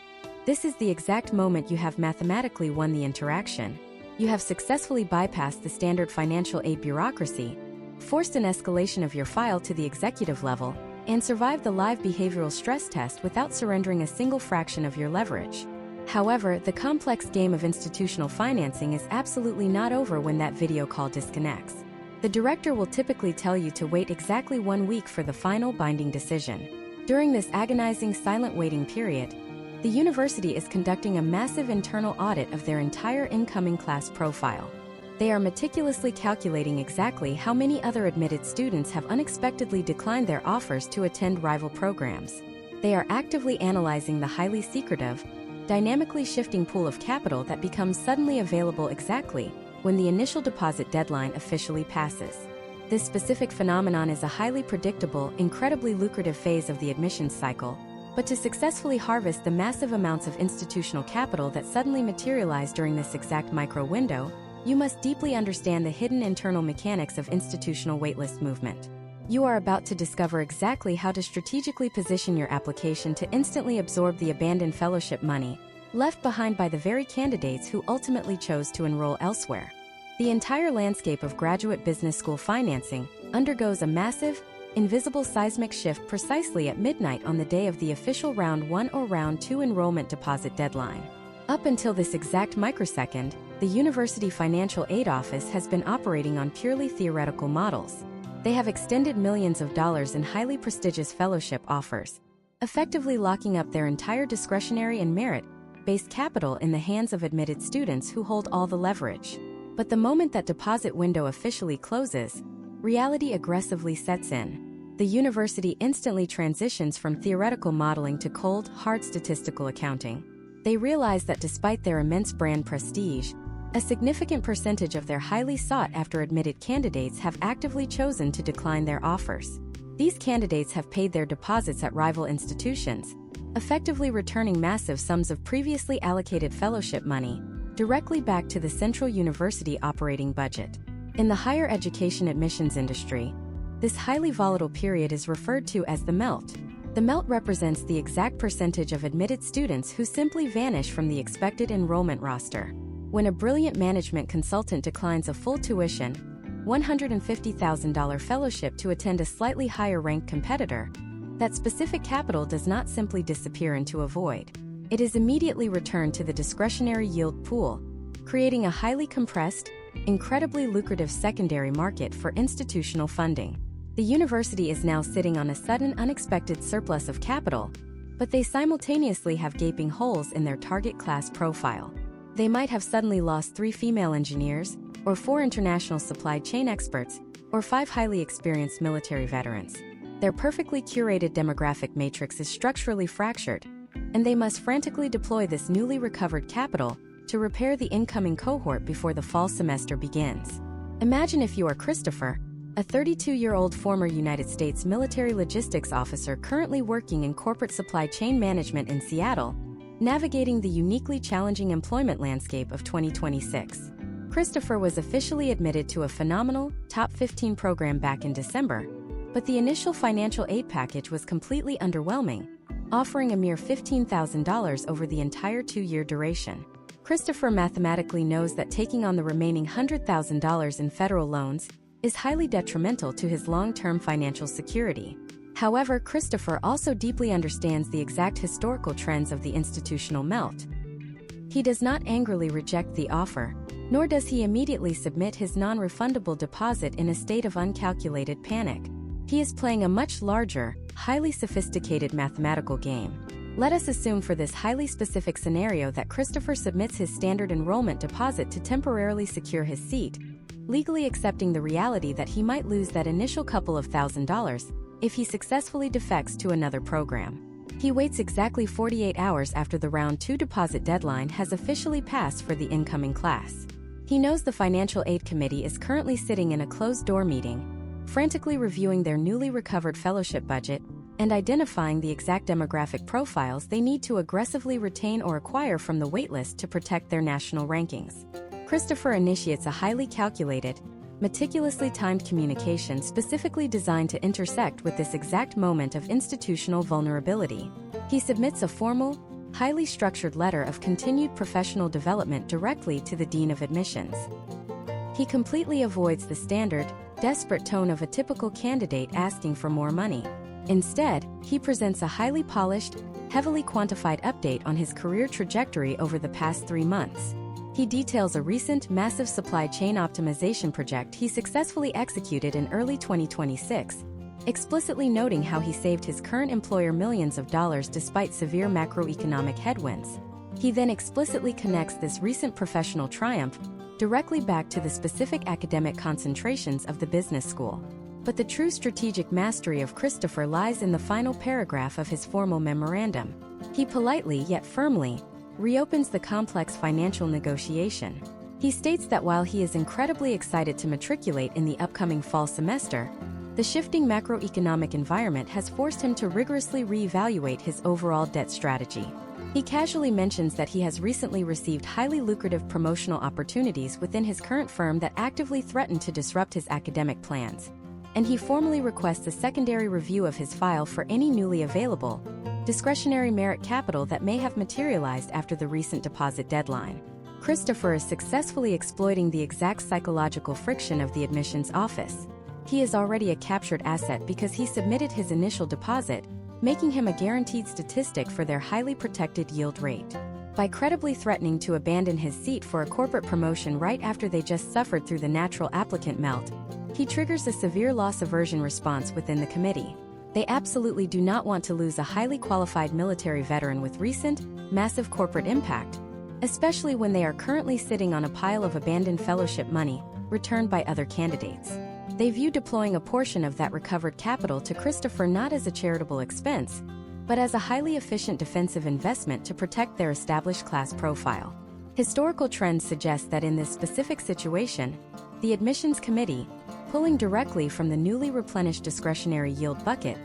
This is the exact moment you have mathematically won the interaction. You have successfully bypassed the standard financial aid bureaucracy, forced an escalation of your file to the executive level, and survived the live behavioral stress test without surrendering a single fraction of your leverage. However, the complex game of institutional financing is absolutely not over when that video call disconnects. The director will typically tell you to wait exactly 1 week for the final binding decision. During this agonizing silent waiting period, the university is conducting a massive internal audit of their entire incoming class profile. They are meticulously calculating exactly how many other admitted students have unexpectedly declined their offers to attend rival programs. They are actively analyzing the highly secretive, dynamically shifting pool of capital that becomes suddenly available exactly when the initial deposit deadline officially passes. This specific phenomenon is a highly predictable, incredibly lucrative phase of the admissions cycle, but to successfully harvest the massive amounts of institutional capital that suddenly materialize during this exact micro window, you must deeply understand the hidden internal mechanics of institutional waitlist movement. You are about to discover exactly how to strategically position your application to instantly absorb the abandoned fellowship money left behind by the very candidates who ultimately chose to enroll elsewhere. The entire landscape of graduate business school financing undergoes a massive, invisible seismic shift precisely at midnight on the day of the official Round 1 or Round 2 enrollment deposit deadline. Up until this exact microsecond, the University Financial Aid Office has been operating on purely theoretical models. They have extended millions of dollars in highly prestigious fellowship offers, effectively locking up their entire discretionary and merit-based capital in the hands of admitted students who hold all the leverage. But the moment that deposit window officially closes, reality aggressively sets in. The university instantly transitions from theoretical modeling to cold, hard statistical accounting. They realize that despite their immense brand prestige, a significant percentage of their highly sought-after admitted candidates have actively chosen to decline their offers. These candidates have paid their deposits at rival institutions, effectively returning massive sums of previously allocated fellowship money directly back to the central university operating budget. In the higher education admissions industry, this highly volatile period is referred to as the melt. The melt represents the exact percentage of admitted students who simply vanish from the expected enrollment roster. When a brilliant management consultant declines a full tuition, $150,000 fellowship to attend a slightly higher-ranked competitor, that specific capital does not simply disappear into a void. It is immediately returned to the discretionary yield pool, creating a highly compressed, incredibly lucrative secondary market for institutional funding. The university is now sitting on a sudden unexpected surplus of capital, but they simultaneously have gaping holes in their target class profile. They might have suddenly lost 3 female engineers, or 4 international supply chain experts, or 5 highly experienced military veterans. Their perfectly curated demographic matrix is structurally fractured, and they must frantically deploy this newly recovered capital to repair the incoming cohort before the fall semester begins. Imagine if you are Christopher, a 32-year-old former United States military logistics officer currently working in corporate supply chain management in Seattle, navigating the uniquely challenging employment landscape of 2026. Christopher was officially admitted to a phenomenal, top 15 program back in December, but the initial financial aid package was completely underwhelming, offering a mere $15,000 over the entire 2-year duration. Christopher mathematically knows that taking on the remaining $100,000 in federal loans is highly detrimental to his long-term financial security. However, Christopher also deeply understands the exact historical trends of the institutional melt. He does not angrily reject the offer, nor does he immediately submit his non-refundable deposit in a state of uncalculated panic. He is playing a much larger, highly sophisticated mathematical game. Let us assume for this highly specific scenario that Christopher submits his standard enrollment deposit to temporarily secure his seat, legally accepting the reality that he might lose that initial couple of $1,000s if he successfully defects to another program. He waits exactly 48 hours after the Round 2 deposit deadline has officially passed for the incoming class. He knows the Financial Aid Committee is currently sitting in a closed-door meeting, frantically reviewing their newly recovered fellowship budget and identifying the exact demographic profiles they need to aggressively retain or acquire from the waitlist to protect their national rankings. Christopher initiates a highly calculated, meticulously timed communication specifically designed to intersect with this exact moment of institutional vulnerability. He submits a formal, highly structured letter of continued professional development directly to the Dean of Admissions. He completely avoids the standard, desperate tone of a typical candidate asking for more money. Instead, he presents a highly polished, heavily quantified update on his career trajectory over the past 3 months. He details a recent massive supply chain optimization project he successfully executed in early 2026, explicitly noting how he saved his current employer millions of dollars despite severe macroeconomic headwinds. He then explicitly connects this recent professional triumph directly back to the specific academic concentrations of the business school. But the true strategic mastery of Christopher lies in the final paragraph of his formal memorandum. He politely yet firmly reopens the complex financial negotiation. He states that while he is incredibly excited to matriculate in the upcoming fall semester, the shifting macroeconomic environment has forced him to rigorously reevaluate his overall debt strategy. He casually mentions that he has recently received highly lucrative promotional opportunities within his current firm that actively threaten to disrupt his academic plans, and he formally requests a secondary review of his file for any newly available, discretionary merit capital that may have materialized after the recent deposit deadline. Christopher is successfully exploiting the exact psychological friction of the admissions office. He is already a captured asset because he submitted his initial deposit, making him a guaranteed statistic for their highly protected yield rate. By credibly threatening to abandon his seat for a corporate promotion right after they just suffered through the natural applicant melt, he triggers a severe loss aversion response within the committee. They absolutely do not want to lose a highly qualified military veteran with recent, massive corporate impact, especially when they are currently sitting on a pile of abandoned fellowship money returned by other candidates. They view deploying a portion of that recovered capital to Christopher not as a charitable expense, but as a highly efficient defensive investment to protect their established class profile. Historical trends suggest that in this specific situation, the admissions committee, pulling directly from the newly replenished discretionary yield bucket,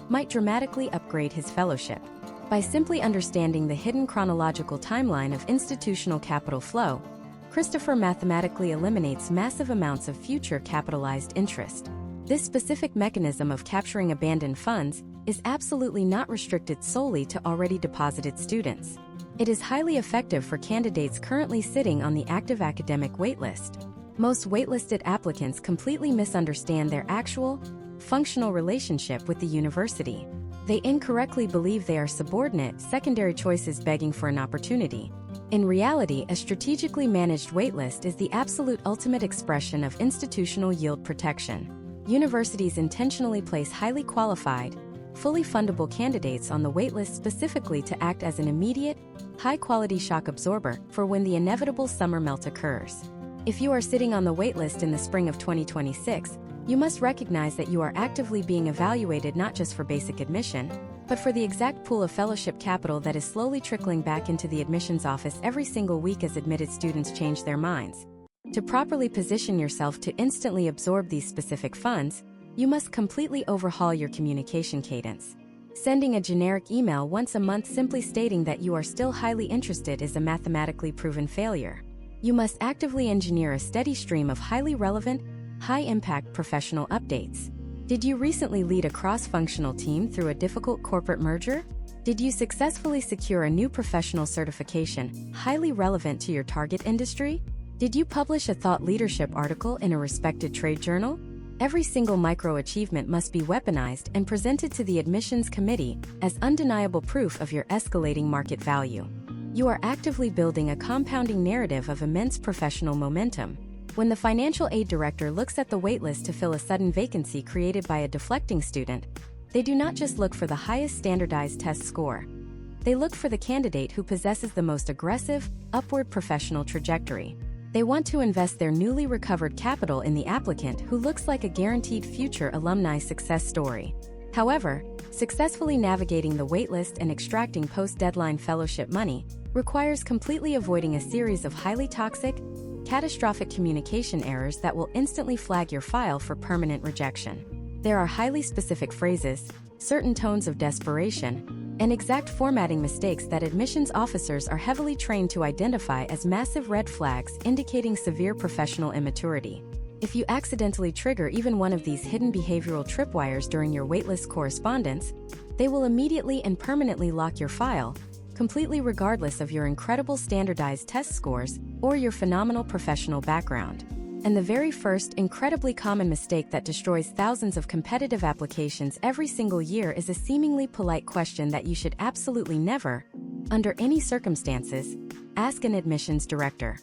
might dramatically upgrade his fellowship. By simply understanding the hidden chronological timeline of institutional capital flow, Christopher mathematically eliminates massive amounts of future capitalized interest. This specific mechanism of capturing abandoned funds is absolutely not restricted solely to already deposited students. It is highly effective for candidates currently sitting on the active academic waitlist. Most waitlisted applicants completely misunderstand their actual, functional relationship with the university. They incorrectly believe they are subordinate, secondary choices begging for an opportunity. In reality, a strategically managed waitlist is the absolute ultimate expression of institutional yield protection. Universities intentionally place highly qualified, fully fundable candidates on the waitlist specifically to act as an immediate, high-quality shock absorber for when the inevitable summer melt occurs. If you are sitting on the waitlist in the spring of 2026, you must recognize that you are actively being evaluated not just for basic admission, but for the exact pool of fellowship capital that is slowly trickling back into the admissions office every single week as admitted students change their minds. To properly position yourself to instantly absorb these specific funds, you must completely overhaul your communication cadence. Sending a generic email once a month simply stating that you are still highly interested is a mathematically proven failure. You must actively engineer a steady stream of highly relevant, high-impact professional updates. Did you recently lead a cross-functional team through a difficult corporate merger? Did you successfully secure a new professional certification highly relevant to your target industry? Did you publish a thought leadership article in a respected trade journal? Every single micro-achievement must be weaponized and presented to the admissions committee as undeniable proof of your escalating market value. You are actively building a compounding narrative of immense professional momentum. When the financial aid director looks at the waitlist to fill a sudden vacancy created by a deflecting student, they do not just look for the highest standardized test score. They look for the candidate who possesses the most aggressive, upward professional trajectory. They want to invest their newly recovered capital in the applicant who looks like a guaranteed future alumni success story. However, successfully navigating the waitlist and extracting post-deadline fellowship money requires completely avoiding a series of highly toxic, catastrophic communication errors that will instantly flag your file for permanent rejection. There are highly specific phrases, certain tones of desperation, and exact formatting mistakes that admissions officers are heavily trained to identify as massive red flags indicating severe professional immaturity. If you accidentally trigger even one of these hidden behavioral tripwires during your waitlist correspondence, they will immediately and permanently lock your file, completely regardless of your incredible standardized test scores or your phenomenal professional background. And the very first, incredibly common mistake that destroys thousands of competitive applications every single year is a seemingly polite question that you should absolutely never, under any circumstances, ask an admissions director.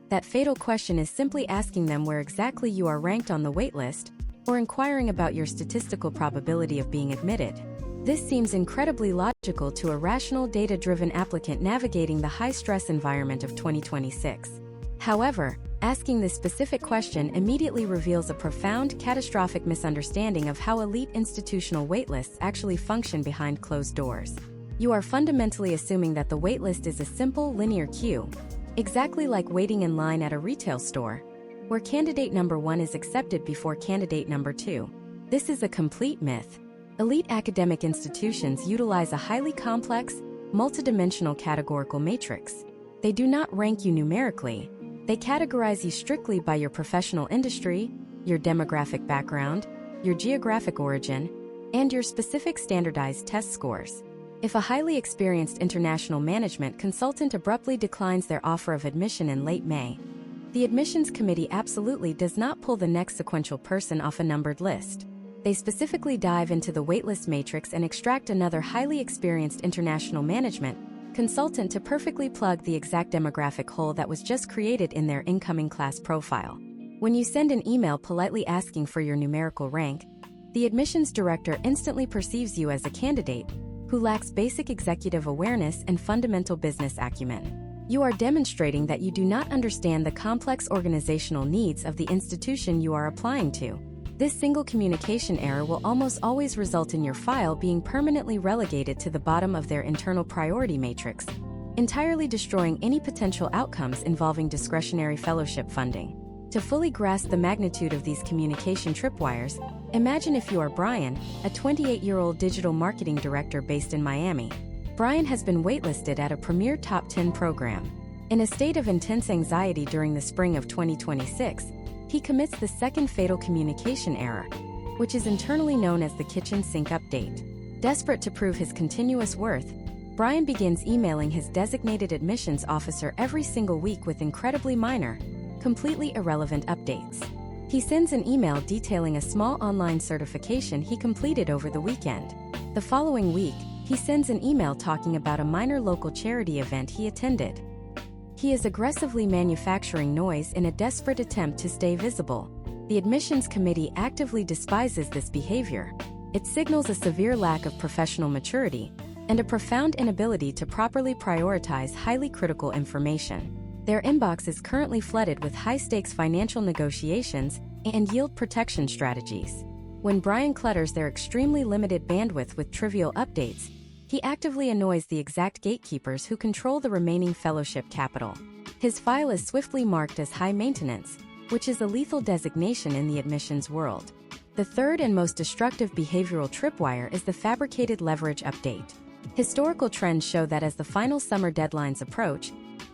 That fatal question is simply asking them where exactly you are ranked on the waitlist, or inquiring about your statistical probability of being admitted. This seems incredibly logical to a rational, data-driven applicant navigating the high-stress environment of 2026. However, asking this specific question immediately reveals a profound, catastrophic misunderstanding of how elite institutional waitlists actually function behind closed doors. You are fundamentally assuming that the waitlist is a simple, linear queue, exactly like waiting in line at a retail store, where candidate number 1 is accepted before candidate number 2. This is a complete myth. Elite academic institutions utilize a highly complex, multidimensional categorical matrix. They do not rank you numerically. They categorize you strictly by your professional industry, your demographic background, your geographic origin, and your specific standardized test scores. If a highly experienced international management consultant abruptly declines their offer of admission in late May, the admissions committee absolutely does not pull the next sequential person off a numbered list. They specifically dive into the waitlist matrix and extract another highly experienced international management consultant to perfectly plug the exact demographic hole that was just created in their incoming class profile. When you send an email politely asking for your numerical rank, the admissions director instantly perceives you as a candidate who lacks basic executive awareness and fundamental business acumen. You are demonstrating that you do not understand the complex organizational needs of the institution you are applying to. This single communication error will almost always result in your file being permanently relegated to the bottom of their internal priority matrix, entirely destroying any potential outcomes involving discretionary fellowship funding. To fully grasp the magnitude of these communication tripwires, imagine if you are Brian, a 28-year-old digital marketing director based in Miami. Brian has been waitlisted at a premier top 10 program. In a state of intense anxiety during the spring of 2026, he commits the second fatal communication error, which is internally known as the kitchen sink update. Desperate to prove his continuous worth, Brian begins emailing his designated admissions officer every single week with incredibly minor, completely irrelevant updates. He sends an email detailing a small online certification he completed over the weekend. The following week, he sends an email talking about a minor local charity event he attended. He is aggressively manufacturing noise in a desperate attempt to stay visible. The admissions committee actively despises this behavior. It signals a severe lack of professional maturity and a profound inability to properly prioritize highly critical information. Their inbox is currently flooded with high-stakes financial negotiations and yield protection strategies. When Brian clutters their extremely limited bandwidth with trivial updates, he actively annoys the exact gatekeepers who control the remaining fellowship capital. His file is swiftly marked as high maintenance, which is a lethal designation in the admissions world. The third and most destructive behavioral tripwire is the fabricated leverage update. Historical trends show that as the final summer deadlines approach,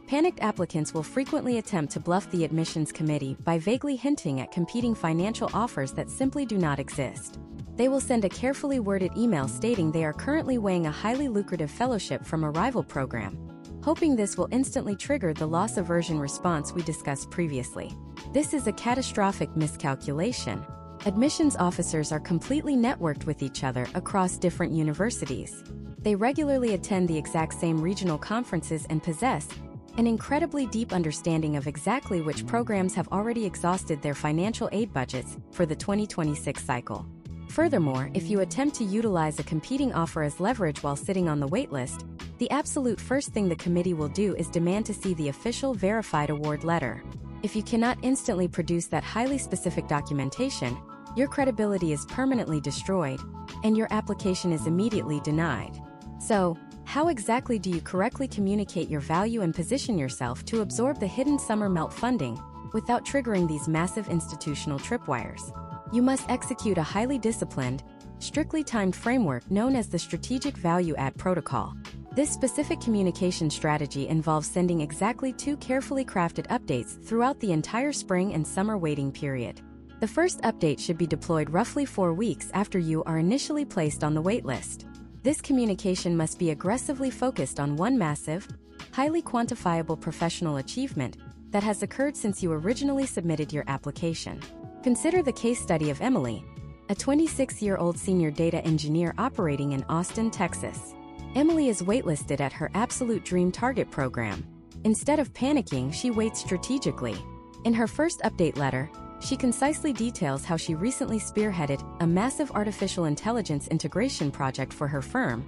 panicked applicants will frequently attempt to bluff the admissions committee by vaguely hinting at competing financial offers that simply do not exist. They will send a carefully worded email stating they are currently weighing a highly lucrative fellowship from a rival program, hoping this will instantly trigger the loss aversion response we discussed previously. This is a catastrophic miscalculation. Admissions officers are completely networked with each other across different universities. They regularly attend the exact same regional conferences and possess an incredibly deep understanding of exactly which programs have already exhausted their financial aid budgets for the 2026 cycle. Furthermore, if you attempt to utilize a competing offer as leverage while sitting on the waitlist, the absolute first thing the committee will do is demand to see the official verified award letter. If you cannot instantly produce that highly specific documentation, your credibility is permanently destroyed, and your application is immediately denied. So, how exactly do you correctly communicate your value and position yourself to absorb the hidden summer melt funding without triggering these massive institutional tripwires? You must execute a highly disciplined, strictly timed framework known as the Strategic Value Add Protocol. This specific communication strategy involves sending exactly 2 carefully crafted updates throughout the entire spring and summer waiting period. The first update should be deployed roughly 4 weeks after you are initially placed on the waitlist. This communication must be aggressively focused on one massive, highly quantifiable professional achievement that has occurred since you originally submitted your application. Consider the case study of Emily, a 26-year-old senior data engineer operating in Austin, Texas. Emily is waitlisted at her absolute dream target program. Instead of panicking, she waits strategically. In her first update letter, she concisely details how she recently spearheaded a massive artificial intelligence integration project for her firm,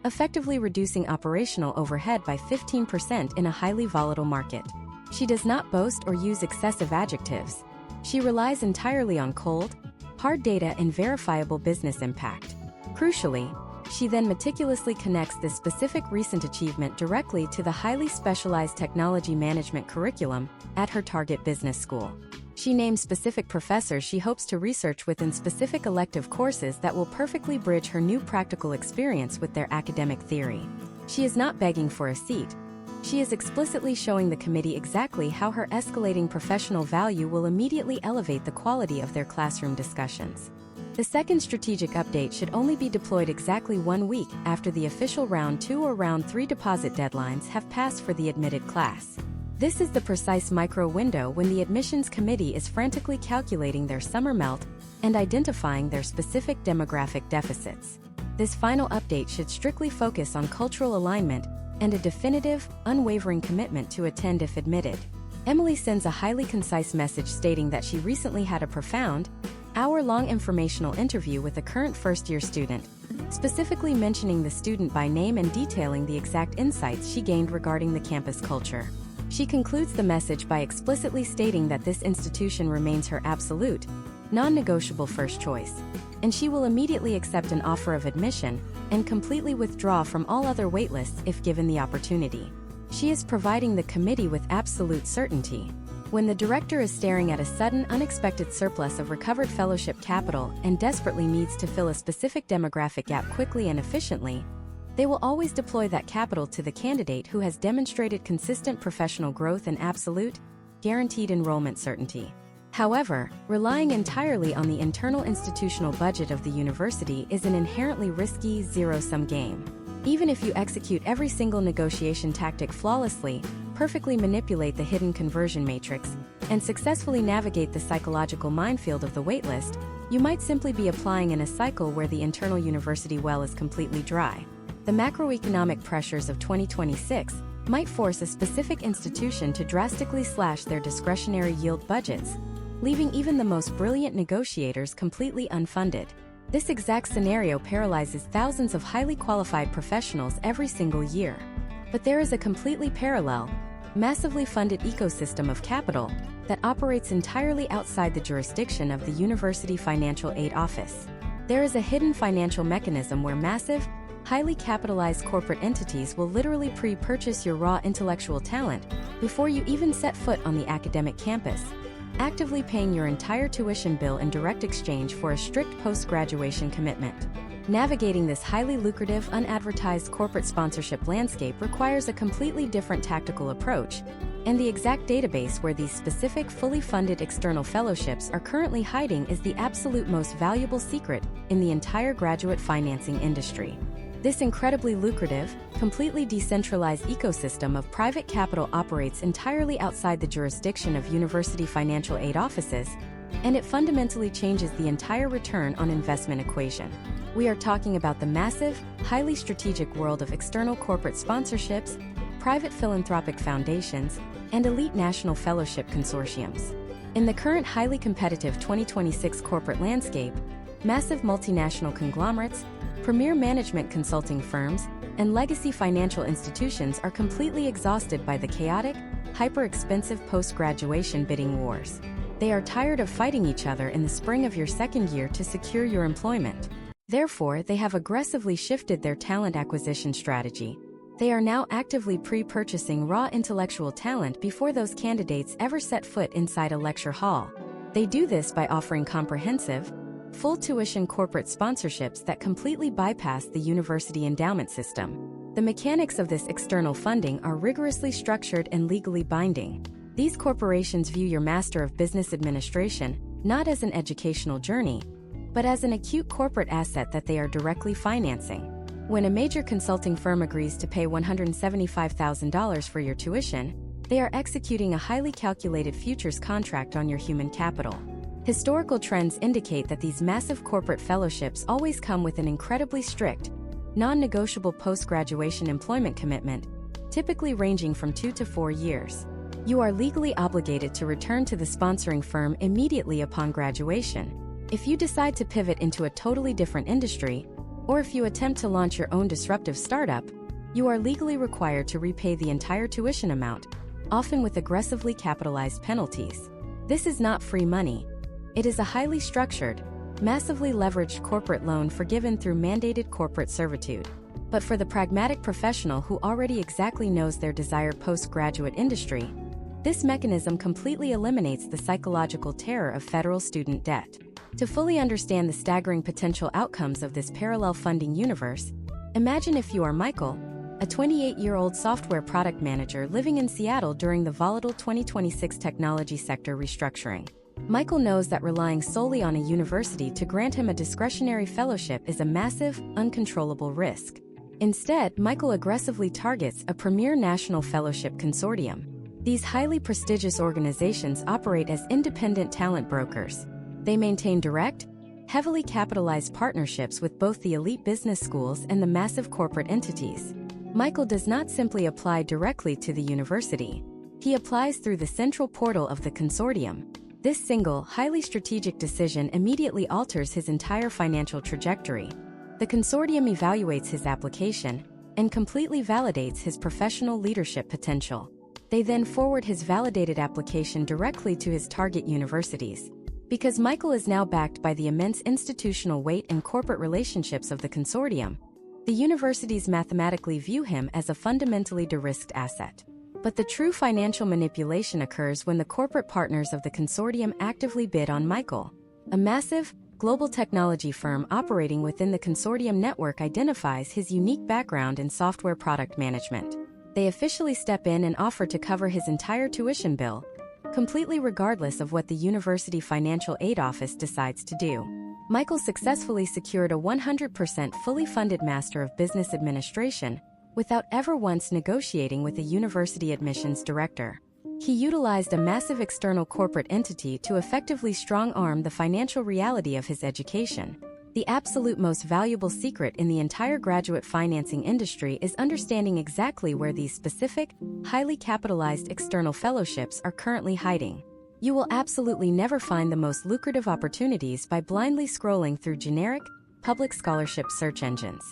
effectively reducing operational overhead by 15% in a highly volatile market. She does not boast or use excessive adjectives. She relies entirely on cold, hard data and verifiable business impact. Crucially, she then meticulously connects this specific recent achievement directly to the highly specialized technology management curriculum at her target business school. She names specific professors she hopes to research within specific elective courses that will perfectly bridge her new practical experience with their academic theory. She is not begging for a seat. She is explicitly showing the committee exactly how her escalating professional value will immediately elevate the quality of their classroom discussions. The second strategic update should only be deployed exactly 1 week after the official Round 2 or Round 3 deposit deadlines have passed for the admitted class. This is the precise micro-window when the admissions committee is frantically calculating their summer melt and identifying their specific demographic deficits. This final update should strictly focus on cultural alignment and a definitive, unwavering commitment to attend if admitted. Emily sends a highly concise message stating that she recently had a profound, hour-long informational interview with a current first-year student, specifically mentioning the student by name and detailing the exact insights she gained regarding the campus culture. She concludes the message by explicitly stating that this institution remains her absolute, non-negotiable first choice, and she will immediately accept an offer of admission and completely withdraw from all other waitlists if given the opportunity. She is providing the committee with absolute certainty. When the director is staring at a sudden, unexpected surplus of recovered fellowship capital and desperately needs to fill a specific demographic gap quickly and efficiently, they will always deploy that capital to the candidate who has demonstrated consistent professional growth and absolute, guaranteed enrollment certainty. However, relying entirely on the internal institutional budget of the university is an inherently risky, zero-sum game. Even if you execute every single negotiation tactic flawlessly, perfectly manipulate the hidden conversion matrix, and successfully navigate the psychological minefield of the waitlist, you might simply be applying in a cycle where the internal university well is completely dry. The macroeconomic pressures of 2026 might force a specific institution to drastically slash their discretionary yield budgets, leaving even the most brilliant negotiators completely unfunded. This exact scenario paralyzes thousands of highly qualified professionals every single year. But there is a completely parallel, massively funded ecosystem of capital that operates entirely outside the jurisdiction of the University Financial Aid Office. There is a hidden financial mechanism where massive, highly capitalized corporate entities will literally pre-purchase your raw intellectual talent before you even set foot on the academic campus, actively paying your entire tuition bill in direct exchange for a strict post-graduation commitment. Navigating this highly lucrative, unadvertised corporate sponsorship landscape requires a completely different tactical approach, and the exact database where these specific, fully funded external fellowships are currently hiding is the absolute most valuable secret in the entire graduate financing industry. This incredibly lucrative, completely decentralized ecosystem of private capital operates entirely outside the jurisdiction of university financial aid offices, and it fundamentally changes the entire return on investment equation. We are talking about the massive, highly strategic world of external corporate sponsorships, private philanthropic foundations, and elite national fellowship consortiums. In the current highly competitive 2026 corporate landscape, massive multinational conglomerates, premier management consulting firms, and legacy financial institutions are completely exhausted by the chaotic, hyper-expensive post-graduation bidding wars. They are tired of fighting each other in the spring of your second year to secure your employment. Therefore, they have aggressively shifted their talent acquisition strategy. They are now actively pre-purchasing raw intellectual talent before those candidates ever set foot inside a lecture hall. They do this by offering comprehensive, full tuition corporate sponsorships that completely bypass the university endowment system. The mechanics of this external funding are rigorously structured and legally binding. These corporations view your Master of Business Administration not as an educational journey, but as an acute corporate asset that they are directly financing. When a major consulting firm agrees to pay $175,000 for your tuition, they are executing a highly calculated futures contract on your human capital. Historical trends indicate that these massive corporate fellowships always come with an incredibly strict, non-negotiable post-graduation employment commitment, typically ranging from 2 to 4 years. You are legally obligated to return to the sponsoring firm immediately upon graduation. If you decide to pivot into a totally different industry, or if you attempt to launch your own disruptive startup, you are legally required to repay the entire tuition amount, often with aggressively capitalized penalties. This is not free money. It is a highly structured, massively leveraged corporate loan forgiven through mandated corporate servitude. But for the pragmatic professional who already exactly knows their desired postgraduate industry, this mechanism completely eliminates the psychological terror of federal student debt. To fully understand the staggering potential outcomes of this parallel funding universe, imagine if you are Michael, a 28-year-old software product manager living in Seattle during the volatile 2026 technology sector restructuring. Michael knows that relying solely on a university to grant him a discretionary fellowship is a massive, uncontrollable risk. Instead, Michael aggressively targets a premier national fellowship consortium. These highly prestigious organizations operate as independent talent brokers. They maintain direct, heavily capitalized partnerships with both the elite business schools and the massive corporate entities. Michael does not simply apply directly to the university. He applies through the central portal of the consortium. This single, highly strategic decision immediately alters his entire financial trajectory. The consortium evaluates his application and completely validates his professional leadership potential. They then forward his validated application directly to his target universities. Because Michael is now backed by the immense institutional weight and corporate relationships of the consortium, the universities mathematically view him as a fundamentally de-risked asset. But the true financial manipulation occurs when the corporate partners of the consortium actively bid on Michael. A massive, global technology firm operating within the consortium network identifies his unique background in software product management. They officially step in and offer to cover his entire tuition bill, completely regardless of what the University Financial Aid Office decides to do. Michael successfully secured a 100% fully funded Master of Business Administration without ever once negotiating with a university admissions director. He utilized a massive external corporate entity to effectively strong-arm the financial reality of his education. The absolute most valuable secret in the entire graduate financing industry is understanding exactly where these specific, highly capitalized external fellowships are currently hiding. You will absolutely never find the most lucrative opportunities by blindly scrolling through generic, public scholarship search engines.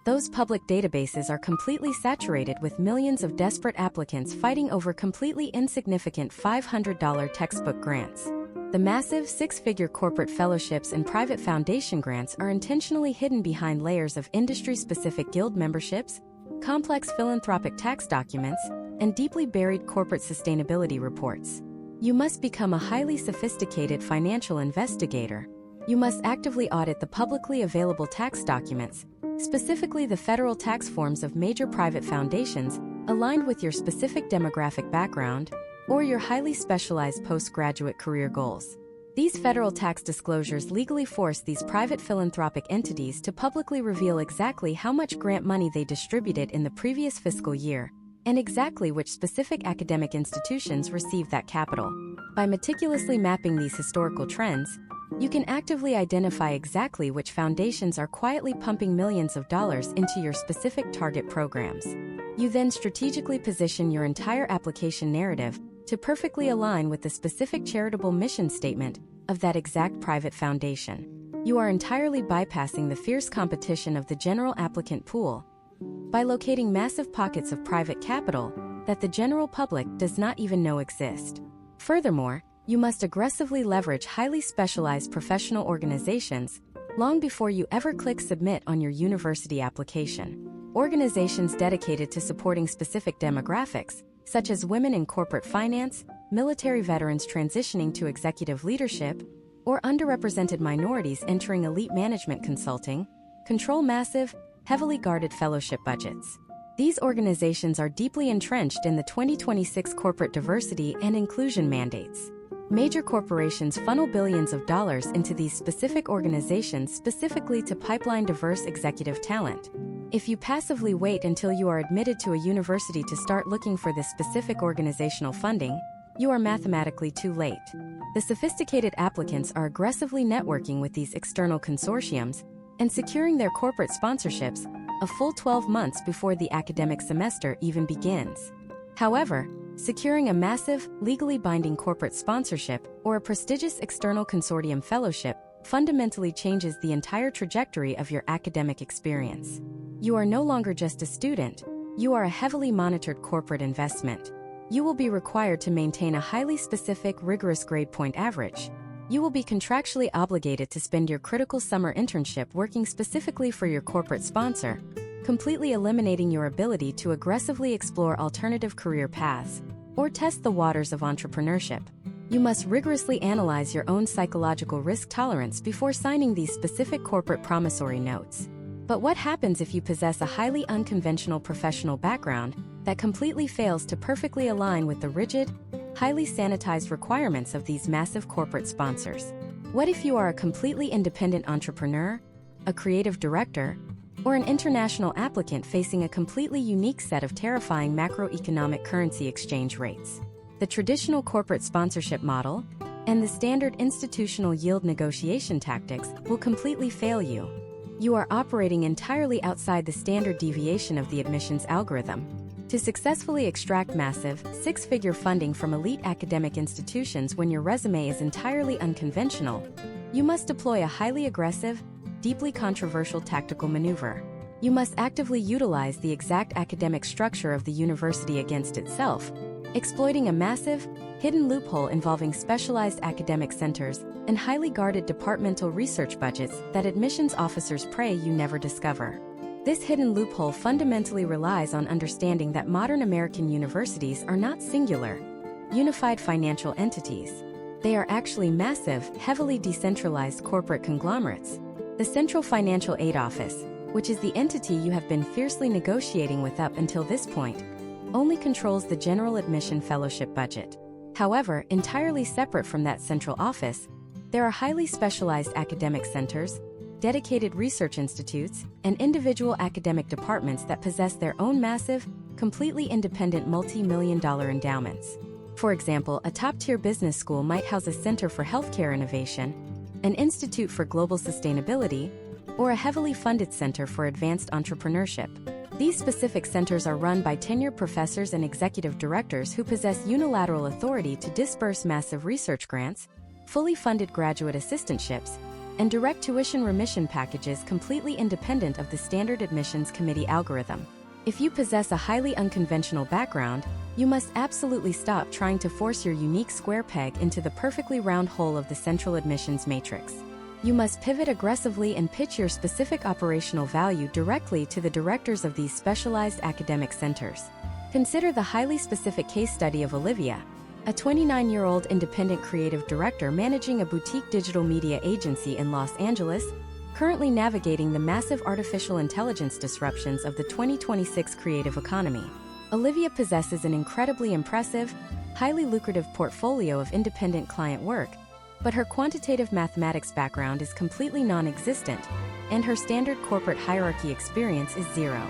Those public databases are completely saturated with millions of desperate applicants fighting over completely insignificant $500 textbook grants. The massive six-figure corporate fellowships and private foundation grants are intentionally hidden behind layers of industry-specific guild memberships, complex philanthropic tax documents, and deeply buried corporate sustainability reports. You must become a highly sophisticated financial investigator. You must actively audit the publicly available tax documents, specifically the federal tax forms of major private foundations, aligned with your specific demographic background, or your highly specialized postgraduate career goals. These federal tax disclosures legally force these private philanthropic entities to publicly reveal exactly how much grant money they distributed in the previous fiscal year, and exactly which specific academic institutions received that capital. By meticulously mapping these historical trends, you can actively identify exactly which foundations are quietly pumping millions of dollars into your specific target programs. You then strategically position your entire application narrative to perfectly align with the specific charitable mission statement of that exact private foundation. You are entirely bypassing the fierce competition of the general applicant pool by locating massive pockets of private capital that the general public does not even know exist. Furthermore, you must aggressively leverage highly specialized professional organizations long before you ever click submit on your university application. Organizations dedicated to supporting specific demographics, such as women in corporate finance, military veterans transitioning to executive leadership, or underrepresented minorities entering elite management consulting, control massive, heavily guarded fellowship budgets. These organizations are deeply entrenched in the 2026 corporate diversity and inclusion mandates. Major corporations funnel billions of dollars into these specific organizations specifically to pipeline diverse executive talent. If you passively wait until you are admitted to a university to start looking for this specific organizational funding, you are mathematically too late. The sophisticated applicants are aggressively networking with these external consortiums and securing their corporate sponsorships a full 12 months before the academic semester even begins. However, securing a massive, legally binding corporate sponsorship or a prestigious external consortium fellowship fundamentally changes the entire trajectory of your academic experience. You are no longer just a student, you are a heavily monitored corporate investment. You will be required to maintain a highly specific, rigorous grade point average. You will be contractually obligated to spend your critical summer internship working specifically for your corporate sponsor, completely eliminating your ability to aggressively explore alternative career paths or test the waters of entrepreneurship. You must rigorously analyze your own psychological risk tolerance before signing these specific corporate promissory notes. But what happens if you possess a highly unconventional professional background that completely fails to perfectly align with the rigid, highly sanitized requirements of these massive corporate sponsors? What if you are a completely independent entrepreneur, a creative director, or an international applicant facing a completely unique set of terrifying macroeconomic currency exchange rates? The traditional corporate sponsorship model and the standard institutional yield negotiation tactics will completely fail you. You are operating entirely outside the standard deviation of the admissions algorithm. To successfully extract massive, six-figure funding from elite academic institutions when your resume is entirely unconventional, you must deploy a highly aggressive, deeply controversial tactical maneuver. You must actively utilize the exact academic structure of the university against itself, exploiting a massive, hidden loophole involving specialized academic centers and highly guarded departmental research budgets that admissions officers pray you never discover. This hidden loophole fundamentally relies on understanding that modern American universities are not singular, unified financial entities. They are actually massive, heavily decentralized corporate conglomerates. The Central Financial Aid Office, which is the entity you have been fiercely negotiating with up until this point, only controls the general admission fellowship budget. However, entirely separate from that central office, there are highly specialized academic centers, dedicated research institutes, and individual academic departments that possess their own massive, completely independent multi-million-dollar endowments. For example, a top-tier business school might house a center for healthcare innovation, an institute for global sustainability, or a heavily funded center for advanced entrepreneurship. These specific centers are run by tenured professors and executive directors who possess unilateral authority to disburse massive research grants, fully funded graduate assistantships, and direct tuition remission packages completely independent of the standard admissions committee algorithm. If you possess a highly unconventional background, you must absolutely stop trying to force your unique square peg into the perfectly round hole of the central admissions matrix. You must pivot aggressively and pitch your specific operational value directly to the directors of these specialized academic centers. Consider the highly specific case study of Olivia, a 29-year-old independent creative director managing a boutique digital media agency in Los Angeles, currently navigating the massive artificial intelligence disruptions of the 2026 creative economy. Olivia possesses an incredibly impressive, highly lucrative portfolio of independent client work, but her quantitative mathematics background is completely non-existent, and her standard corporate hierarchy experience is zero.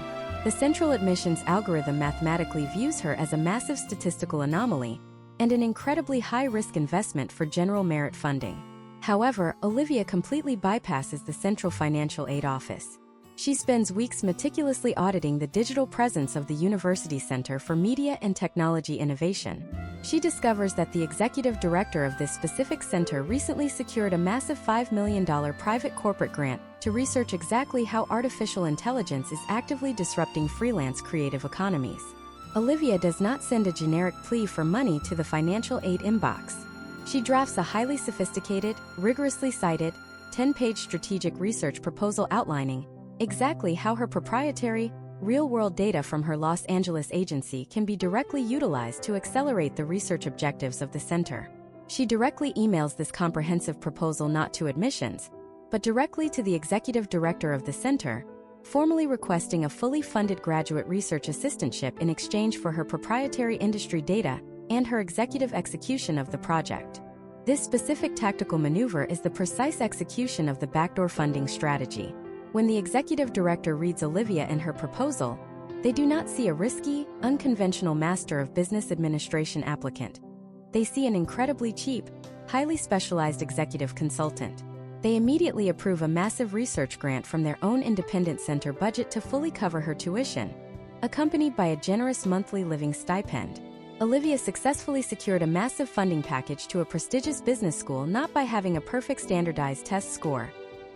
The central admissions algorithm mathematically views her as a massive statistical anomaly and an incredibly high-risk investment for general merit funding. However, Olivia completely bypasses the Central Financial Aid Office. She spends weeks meticulously auditing the digital presence of the University Center for Media and Technology Innovation. She discovers that the executive director of this specific center recently secured a massive $5 million private corporate grant to research exactly how artificial intelligence is actively disrupting freelance creative economies. Olivia does not send a generic plea for money to the financial aid inbox. She drafts a highly sophisticated, rigorously cited, 10-page strategic research proposal outlining exactly how her proprietary, real-world data from her Los Angeles agency can be directly utilized to accelerate the research objectives of the center. She directly emails this comprehensive proposal not to admissions, but directly to the executive director of the center, formally requesting a fully funded graduate research assistantship in exchange for her proprietary industry data and her executive execution of the project. This specific tactical maneuver is the precise execution of the backdoor funding strategy. When the executive director reads Olivia and her proposal, they do not see a risky, unconventional Master of Business Administration applicant. They see an incredibly cheap, highly specialized executive consultant. They immediately approve a massive research grant from their own independent center budget to fully cover her tuition, accompanied by a generous monthly living stipend. Olivia successfully secured a massive funding package to a prestigious business school not by having a perfect standardized test score,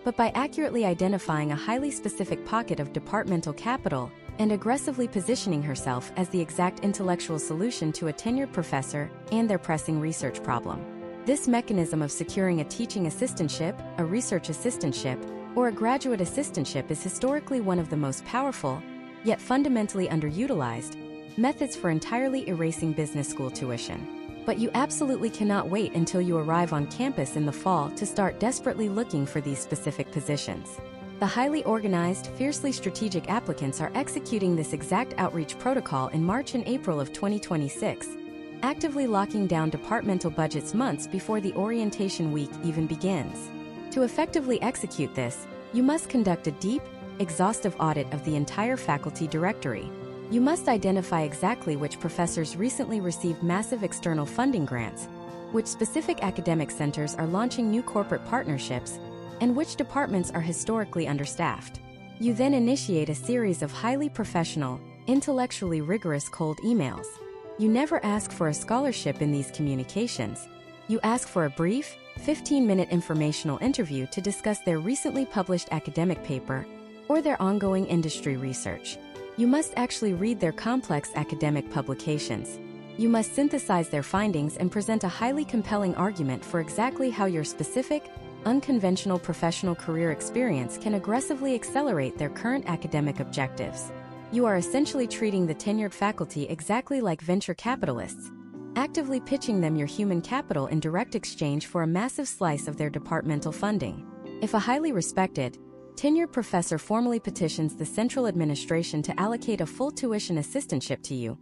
but by accurately identifying a highly specific pocket of departmental capital and aggressively positioning herself as the exact intellectual solution to a tenured professor and their pressing research problem. This mechanism of securing a teaching assistantship, a research assistantship, or a graduate assistantship is historically one of the most powerful, yet fundamentally underutilized, methods for entirely erasing business school tuition. But you absolutely cannot wait until you arrive on campus in the fall to start desperately looking for these specific positions. The highly organized, fiercely strategic applicants are executing this exact outreach protocol in March and April of 2026, actively locking down departmental budgets months before the orientation week even begins. To effectively execute this, you must conduct a deep, exhaustive audit of the entire faculty directory. You must identify exactly which professors recently received massive external funding grants, which specific academic centers are launching new corporate partnerships, and which departments are historically understaffed. You then initiate a series of highly professional, intellectually rigorous cold emails. You never ask for a scholarship in these communications. You ask for a brief, 15-minute informational interview to discuss their recently published academic paper or their ongoing industry research. You must actually read their complex academic publications. You must synthesize their findings and present a highly compelling argument for exactly how your specific, unconventional professional career experience can aggressively accelerate their current academic objectives. You are essentially treating the tenured faculty exactly like venture capitalists, actively pitching them your human capital in direct exchange for a massive slice of their departmental funding. If a highly respected, tenured professor formally petitions the central administration to allocate a full tuition assistantship to you,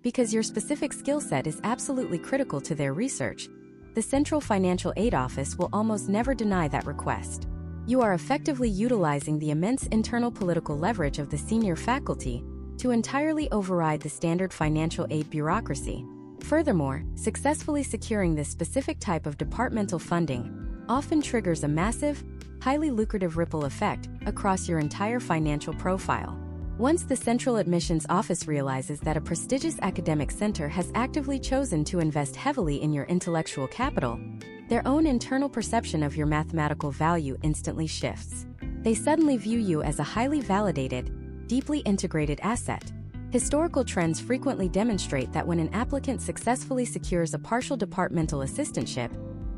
because your specific skill set is absolutely critical to their research, the Central Financial Aid Office will almost never deny that request. You are effectively utilizing the immense internal political leverage of the senior faculty to entirely override the standard financial aid bureaucracy. Furthermore, successfully securing this specific type of departmental funding often triggers a massive, highly lucrative ripple effect across your entire financial profile. Once the Central Admissions Office realizes that a prestigious academic center has actively chosen to invest heavily in your intellectual capital, their own internal perception of your mathematical value instantly shifts. They suddenly view you as a highly validated, deeply integrated asset. Historical trends frequently demonstrate that when an applicant successfully secures a partial departmental assistantship,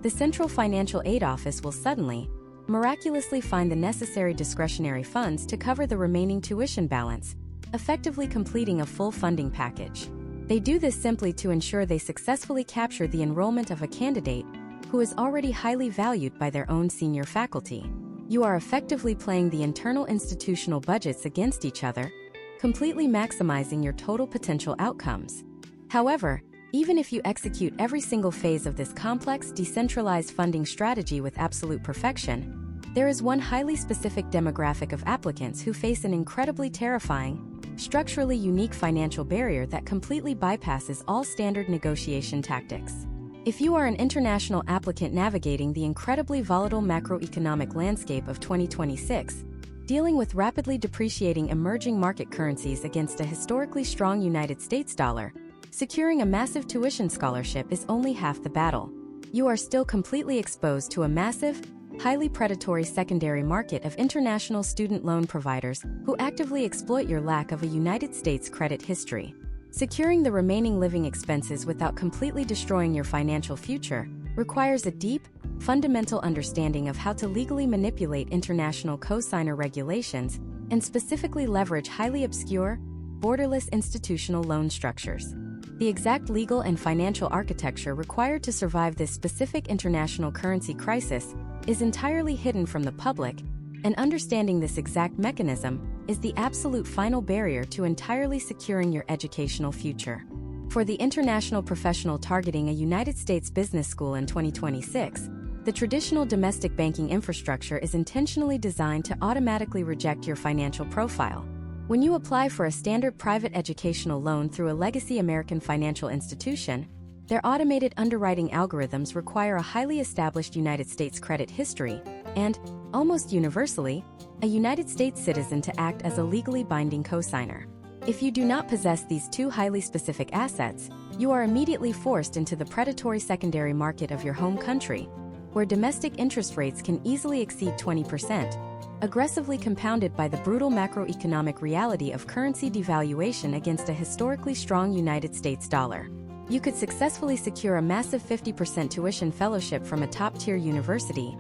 the Central Financial Aid Office will suddenly, miraculously find the necessary discretionary funds to cover the remaining tuition balance, effectively completing a full funding package. They do this simply to ensure they successfully capture the enrollment of a candidate who is already highly valued by their own senior faculty. You are effectively playing the internal institutional budgets against each other, completely maximizing your total potential outcomes. However, even if you execute every single phase of this complex, decentralized funding strategy with absolute perfection, there is one highly specific demographic of applicants who face an incredibly terrifying, structurally unique financial barrier that completely bypasses all standard negotiation tactics. If you are an international applicant navigating the incredibly volatile macroeconomic landscape of 2026, dealing with rapidly depreciating emerging market currencies against a historically strong United States dollar, securing a massive tuition scholarship is only half the battle. You are still completely exposed to a massive, highly predatory secondary market of international student loan providers who actively exploit your lack of a United States credit history. Securing the remaining living expenses without completely destroying your financial future requires a deep, fundamental understanding of how to legally manipulate international cosigner regulations and specifically leverage highly obscure, borderless institutional loan structures. The exact legal and financial architecture required to survive this specific international currency crisis is entirely hidden from the public, and understanding this exact mechanism is the absolute final barrier to entirely securing your educational future. For the international professional targeting a United States business school in 2026, the traditional domestic banking infrastructure is intentionally designed to automatically reject your financial profile. When you apply for a standard private educational loan through a legacy American financial institution, their automated underwriting algorithms require a highly established United States credit history and, almost universally, a United States citizen to act as a legally binding cosigner. If you do not possess these two highly specific assets, you are immediately forced into the predatory secondary market of your home country, where domestic interest rates can easily exceed 20%, aggressively compounded by the brutal macroeconomic reality of currency devaluation against a historically strong United States dollar. You could successfully secure a massive 50% tuition fellowship from a top-tier university,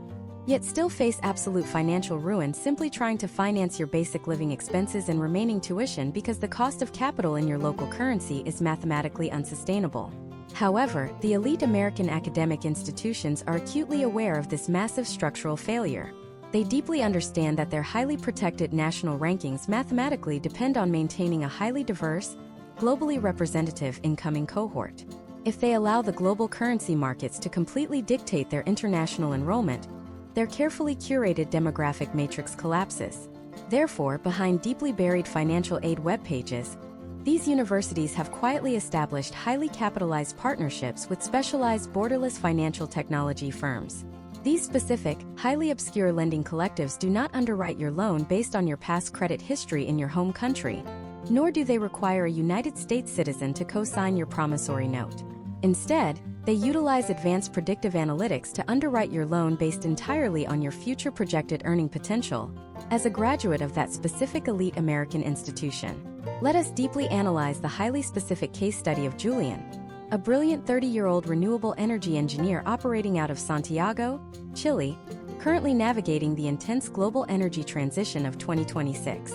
yet still face absolute financial ruin simply trying to finance your basic living expenses and remaining tuition because the cost of capital in your local currency is mathematically unsustainable. However, the elite American academic institutions are acutely aware of this massive structural failure. They deeply understand that their highly protected national rankings mathematically depend on maintaining a highly diverse, globally representative incoming cohort. If they allow the global currency markets to completely dictate their international enrollment, their carefully curated demographic matrix collapses. Therefore, behind deeply buried financial aid web pages, these universities have quietly established highly capitalized partnerships with specialized borderless financial technology firms. These specific, highly obscure lending collectives do not underwrite your loan based on your past credit history in your home country, nor do they require a United States citizen to co-sign your promissory note. Instead, they utilize advanced predictive analytics to underwrite your loan based entirely on your future projected earning potential as a graduate of that specific elite American institution. Let us deeply analyze the highly specific case study of Julian, a brilliant 30-year-old renewable energy engineer operating out of Santiago, Chile, currently navigating the intense global energy transition of 2026.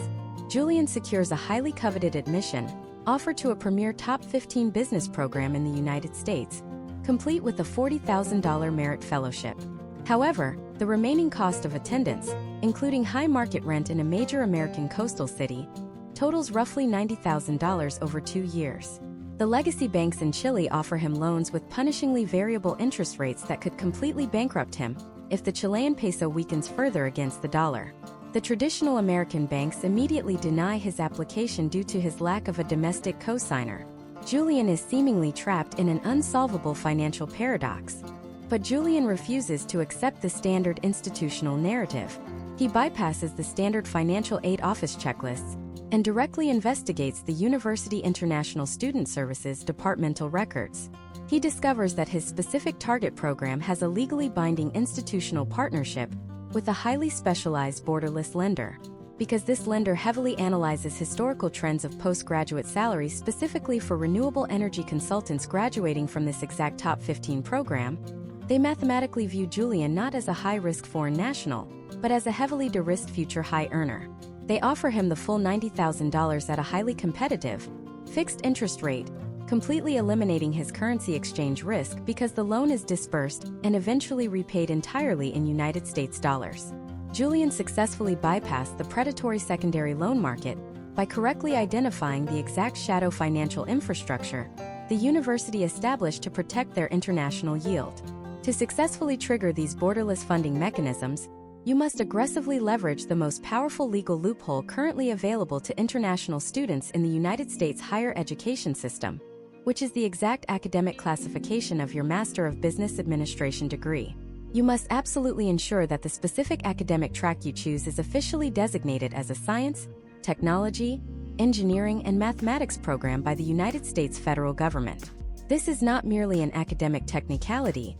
Julian secures a highly coveted admission, offered to a premier top 15 business program in the United States, complete with a $40,000 merit fellowship. However, the remaining cost of attendance, including high market rent in a major American coastal city, totals roughly $90,000 over 2 years. The legacy banks in Chile offer him loans with punishingly variable interest rates that could completely bankrupt him if the Chilean peso weakens further against the dollar. The traditional American banks immediately deny his application due to his lack of a domestic cosigner. Julian is seemingly trapped in an unsolvable financial paradox. But Julian refuses to accept the standard institutional narrative. He bypasses the standard financial aid office checklists and directly investigates the University International Student Services departmental records. He discovers that his specific target program has a legally binding institutional partnership with a highly specialized borderless lender. Because this lender heavily analyzes historical trends of postgraduate salaries specifically for renewable energy consultants graduating from this exact top 15 program, they mathematically view Julian not as a high-risk foreign national, but as a heavily de-risked future high earner. They offer him the full $90,000 at a highly competitive, fixed interest rate, completely eliminating his currency exchange risk because the loan is disbursed and eventually repaid entirely in United States dollars. Julian successfully bypassed the predatory secondary loan market by correctly identifying the exact shadow financial infrastructure the university established to protect their international yield. To successfully trigger these borderless funding mechanisms, you must aggressively leverage the most powerful legal loophole currently available to international students in the United States higher education system, which is the exact academic classification of your Master of Business Administration degree. You must absolutely ensure that the specific academic track you choose is officially designated as a science, technology, engineering, and mathematics program by the United States federal government. This is not merely an academic technicality,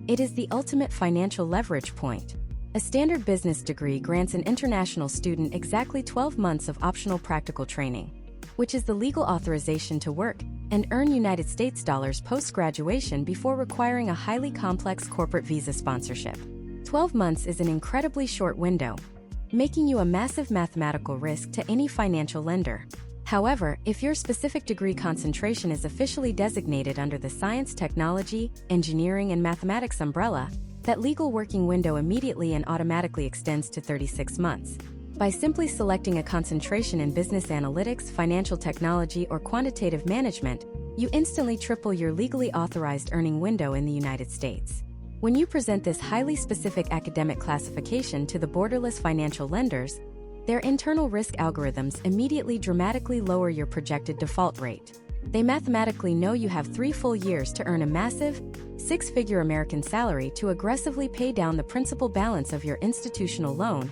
it is the ultimate financial leverage point. A standard business degree grants an international student exactly 12 months of optional practical training, which is the legal authorization to work and earn United States dollars post-graduation before requiring a highly complex corporate visa sponsorship. 12 months is an incredibly short window, making you a massive mathematical risk to any financial lender. However, if your specific degree concentration is officially designated under the science, technology, engineering, and mathematics umbrella, that legal working window immediately and automatically extends to 36 months. By simply selecting a concentration in business analytics, financial technology, or quantitative management, you instantly triple your legally authorized earning window in the United States. When you present this highly specific academic classification to the borderless financial lenders, their internal risk algorithms immediately dramatically lower your projected default rate. They mathematically know you have 3 full years to earn a massive, 6-figure American salary to aggressively pay down the principal balance of your institutional loan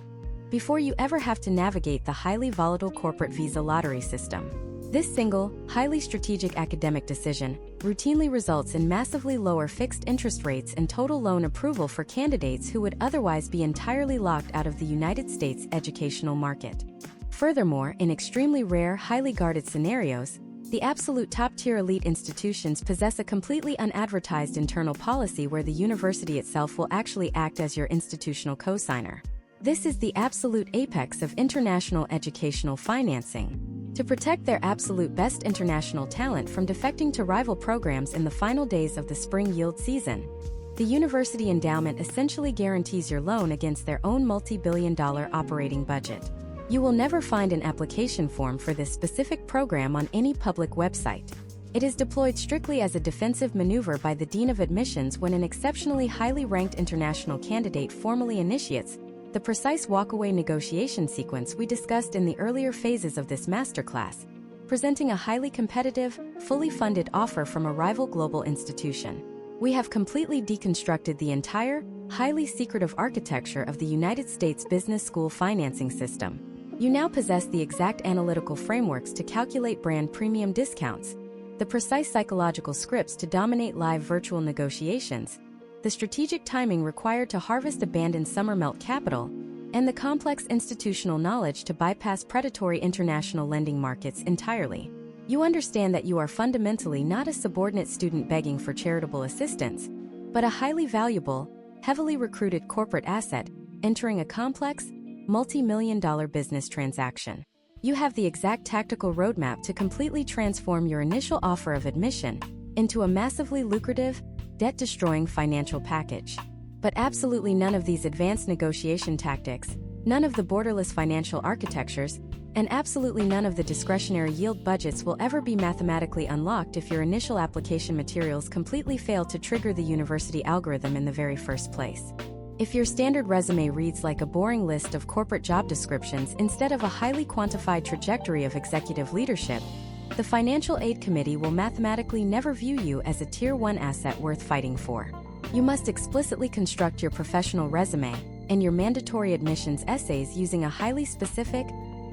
before you ever have to navigate the highly volatile corporate visa lottery system. This single, highly strategic academic decision routinely results in massively lower fixed interest rates and total loan approval for candidates who would otherwise be entirely locked out of the United States educational market. Furthermore, in extremely rare, highly guarded scenarios, the absolute top-tier elite institutions possess a completely unadvertised internal policy where the university itself will actually act as your institutional cosigner. This is the absolute apex of international educational financing. To protect their absolute best international talent from defecting to rival programs in the final days of the spring yield season, the university endowment essentially guarantees your loan against their own multi-billion-dollar operating budget. You will never find an application form for this specific program on any public website. It is deployed strictly as a defensive maneuver by the Dean of Admissions when an exceptionally highly ranked international candidate formally initiates the precise walkaway negotiation sequence we discussed in the earlier phases of this masterclass, presenting a highly competitive, fully funded offer from a rival global institution. We have completely deconstructed the entire, highly secretive architecture of the United States business school financing system. You now possess the exact analytical frameworks to calculate brand premium discounts, the precise psychological scripts to dominate live virtual negotiations, the strategic timing required to harvest abandoned summer melt capital, and the complex institutional knowledge to bypass predatory international lending markets entirely. You understand that you are fundamentally not a subordinate student begging for charitable assistance, but a highly valuable, heavily recruited corporate asset entering a complex, multi-million-dollar business transaction. You have the exact tactical roadmap to completely transform your initial offer of admission into a massively lucrative, debt-destroying financial package. But absolutely none of these advanced negotiation tactics, none of the borderless financial architectures, and absolutely none of the discretionary yield budgets will ever be mathematically unlocked if your initial application materials completely fail to trigger the university algorithm in the very first place. If your standard resume reads like a boring list of corporate job descriptions instead of a highly quantified trajectory of executive leadership, the Financial Aid Committee will mathematically never view you as a Tier 1 asset worth fighting for. You must explicitly construct your professional resume and your mandatory admissions essays using a highly specific,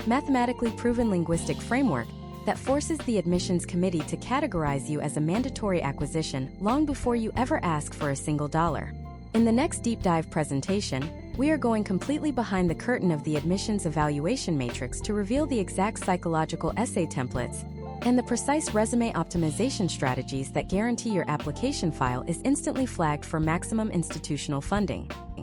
mathematically proven linguistic framework that forces the admissions committee to categorize you as a mandatory acquisition long before you ever ask for a single dollar. In the next deep dive presentation, we are going completely behind the curtain of the admissions evaluation matrix to reveal the exact psychological essay templates and the precise resume optimization strategies that guarantee your application file is instantly flagged for maximum institutional funding.